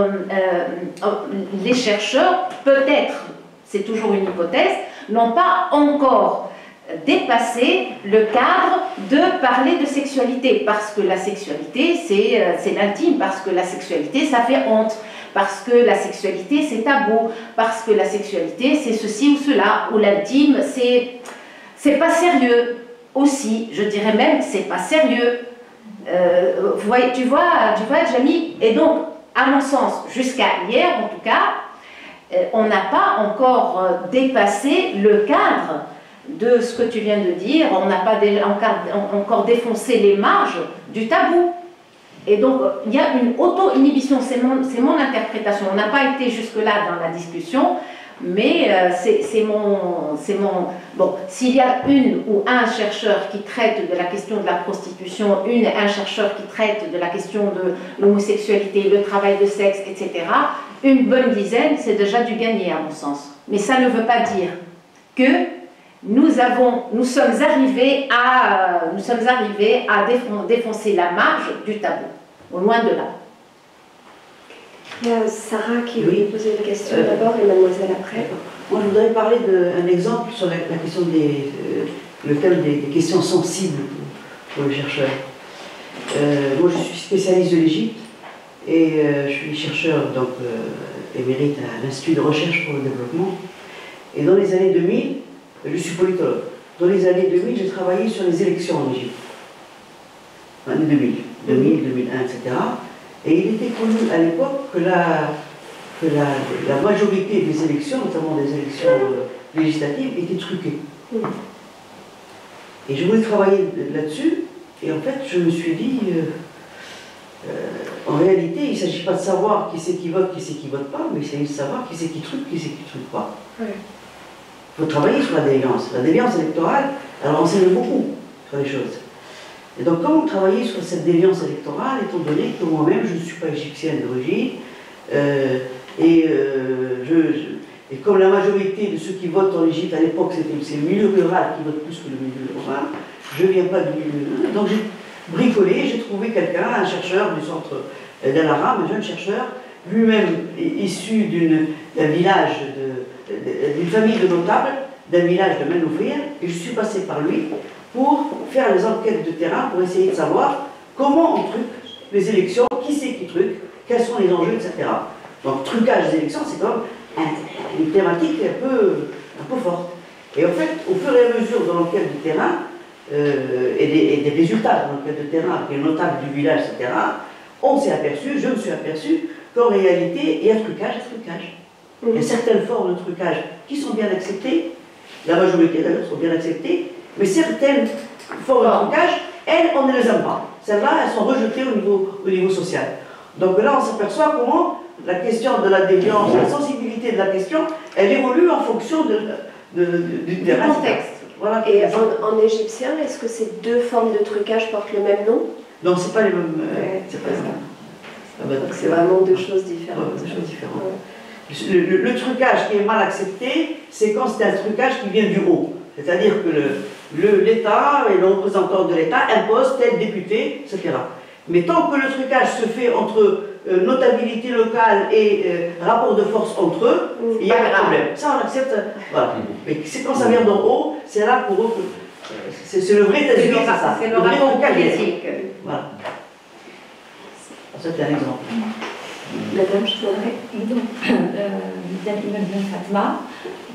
les chercheurs, peut-être, c'est toujours une hypothèse, n'ont pas encore dépassé le cadre de parler de sexualité, parce que la sexualité, c'est l'intime, parce que la sexualité, ça fait honte, parce que la sexualité, c'est tabou, parce que la sexualité, c'est ceci ou cela, ou l'intime, c'est pas sérieux aussi, je dirais même, c'est pas sérieux. Tu vois, Jamie, et donc, à mon sens, jusqu'à hier, en tout cas, on n'a pas encore dépassé le cadre de ce que tu viens de dire, on n'a pas encore défoncé les marges du tabou. Et donc, il y a une auto-inhibition, c'est mon interprétation. On n'a pas été jusque-là dans la discussion, mais c'est mon... Bon, s'il y a une ou un chercheur qui traite de la question de la prostitution, un chercheur qui traite de la question de l'homosexualité, le travail de sexe, etc., une bonne dizaine, c'est déjà du gagné, à mon sens. Mais ça ne veut pas dire que nous sommes arrivés à défoncer la marge du tabou, au loin de là. Il y a Sarah qui voulait poser une question d'abord et mademoiselle après. Moi, je voudrais parler d'un exemple sur la question le thème des questions sensibles pour les chercheurs. Moi, je suis spécialiste de l'Égypte et je suis chercheur donc, émérite à l'Institut de recherche pour le développement. Et dans les années 2000, je suis politologue. Dans les années 2000, j'ai travaillé sur les élections en Égypte. Années 2000, 2001, etc. Et il était connu à l'époque que la majorité des élections, notamment des élections législatives, étaient truquées. Et je voulais travailler là-dessus, et en fait, je me suis dit, en réalité, il ne s'agit pas de savoir qui c'est qui vote pas, mais il s'agit de savoir qui c'est qui truque pas. Il faut travailler sur la déviance. La déviance électorale, elle renseigne beaucoup sur les choses. Et donc, comment travailler sur cette déviance électorale, étant donné que moi-même, je ne suis pas égyptienne d'origine, et Et comme la majorité de ceux qui votent en Égypte à l'époque, c'est le milieu rural qui vote plus que le milieu urbain, je ne viens pas du milieu rural. Donc j'ai bricolé, j'ai trouvé quelqu'un, un chercheur du centre d'Al Haram, un jeune chercheur, lui-même issu d'un village, d'une famille de notables, d'un village de Menoufir, et je suis passé par lui pour faire les enquêtes de terrain, pour essayer de savoir comment on truque les élections, qui c'est qui truque, quels sont les enjeux, etc. Donc trucage des élections, c'est quand même une thématique un peu forte. Et en fait, au fur et à mesure de l'enquête de terrain, et des résultats de l'enquête de terrain avec les notables du village, etc., on s'est aperçu, je me suis aperçu, qu'en réalité, il y a trucage et trucage. Il y a certaines formes de trucage qui sont bien acceptées, la majorité d'ailleurs sont bien acceptées, mais certaines formes de trucage, elles, on ne les aime pas. Celles-là, elles sont rejetées au niveau social. Donc là, on s'aperçoit comment la question de la déviance, la sensibilité de la question, elle évolue en fonction du contexte. Voilà. Et en égyptien, est-ce que ces deux formes de trucage portent le même nom? Non, c'est pas les mêmes. C'est pas ça. Donc c'est vraiment deux choses différentes. Deux choses différentes. Le trucage qui est mal accepté, c'est quand c'est un trucage qui vient du haut. C'est-à-dire que l'État et le représentant de l'État imposent tel député, etc. Mais tant que le trucage se fait entre notabilité locale et rapport de force entre eux, il n'y a pas de problème. Ça, on accepte. Voilà. Mais c'est quand ça vient d'en haut, c'est là pour eux que c'est le vrai États-Unis, c'est ça. C'est le rapport politique. Voilà. C'est un exemple. Madame, je voudrais. Fatma.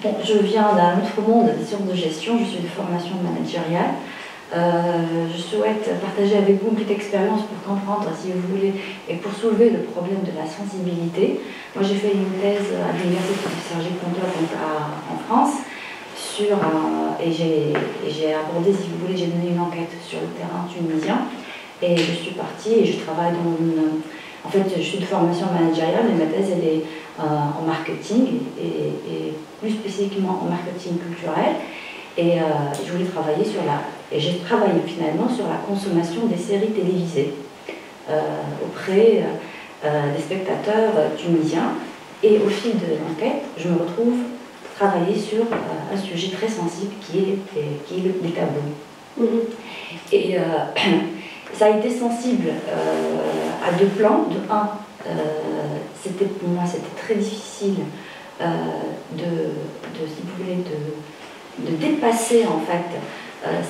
Bon, je viens d'un autre monde des sciences de gestion, je suis de formation managériale. Je souhaite partager avec vous une petite expérience pour comprendre, si vous voulez, et pour soulever le problème de la sensibilité. Moi, j'ai fait une thèse à l'université de Cergy-Pontoise en France, et j'ai abordé, si vous voulez, j'ai donné une enquête sur le terrain tunisien, et je suis partie et je travaille dans une... En fait, je suis de formation managériale, mais ma thèse, elle est en marketing, et plus spécifiquement en marketing culturel. Et je voulais travailler et j'ai travaillé finalement sur la consommation des séries télévisées auprès des spectateurs tunisiens. Et au fil de l'enquête, je me retrouve travailler sur un sujet très sensible qui est les tabous. Et ça a été sensible à deux plans. De un, pour moi, c'était très difficile si vous voulez, de dépasser en fait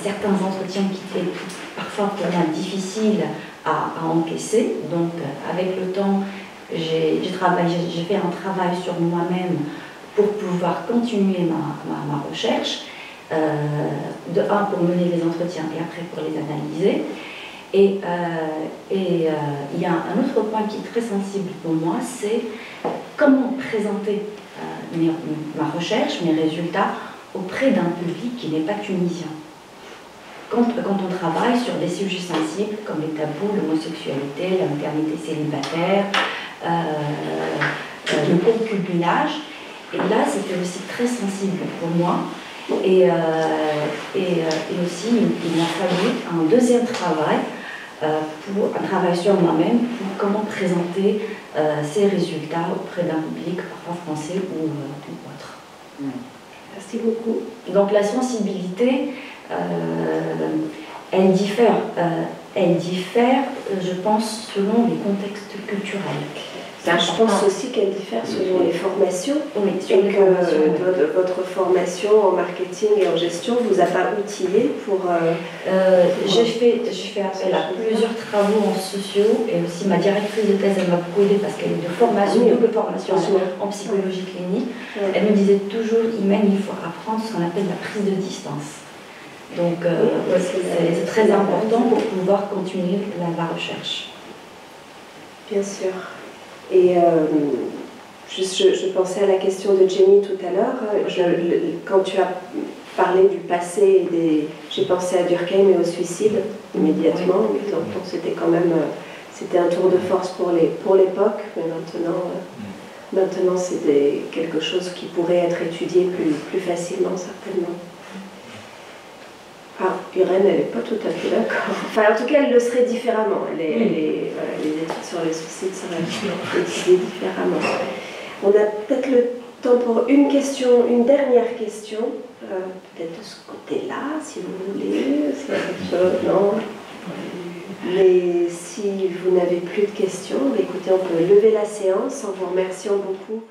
certains entretiens qui étaient parfois pour moi difficiles à encaisser. Donc avec le temps, j'ai fait un travail sur moi-même pour pouvoir continuer ma recherche, de un pour mener les entretiens et après pour les analyser. Et il y a un autre point qui est très sensible pour moi, c'est comment présenter ma recherche, mes résultats auprès d'un public qui n'est pas tunisien. Quand on travaille sur des sujets sensibles comme les tabous, l'homosexualité, la maternité célibataire, le concubinage, et là c'était aussi très sensible pour moi. Et aussi il m'a fallu un deuxième travail, un travail sur moi-même pour comment présenter ces résultats auprès d'un public parfois français ou autre. Merci beaucoup. Donc la sensibilité, elle diffère, je pense, selon les contextes culturels. Je pense aussi qu'elle diffère selon les formations. Oui, et que votre formation en marketing et en gestion ne vous a pas outillé pour... J'ai fait appel à plusieurs travaux en sociaux et aussi ma directrice de thèse, elle m'a beaucoup aidée parce qu'elle est de formation, double formation en psychologie clinique. Elle me disait toujours, Imen, il faut apprendre ce qu'on appelle la prise de distance. Donc c'est très important pour pouvoir continuer la recherche. Bien sûr. Et je pensais à la question de Jenny tout à l'heure. Quand tu as parlé du passé, j'ai pensé à Durkheim et au suicide immédiatement. Oui. Donc c'était quand même c'était un tour de force pour l'époque, mais maintenant c'est quelque chose qui pourrait être étudié plus facilement, certainement. Ah, Irène, elle n'est pas tout à fait d'accord. Enfin, en tout cas, elle le serait différemment. Les études sur le suicide seraient étudiées différemment. On a peut-être le temps pour une question, une dernière question, peut-être de ce côté-là, si vous voulez, s'il y a quelque chose, non. Mais si vous n'avez plus de questions, écoutez, on peut lever la séance en vous remerciant beaucoup.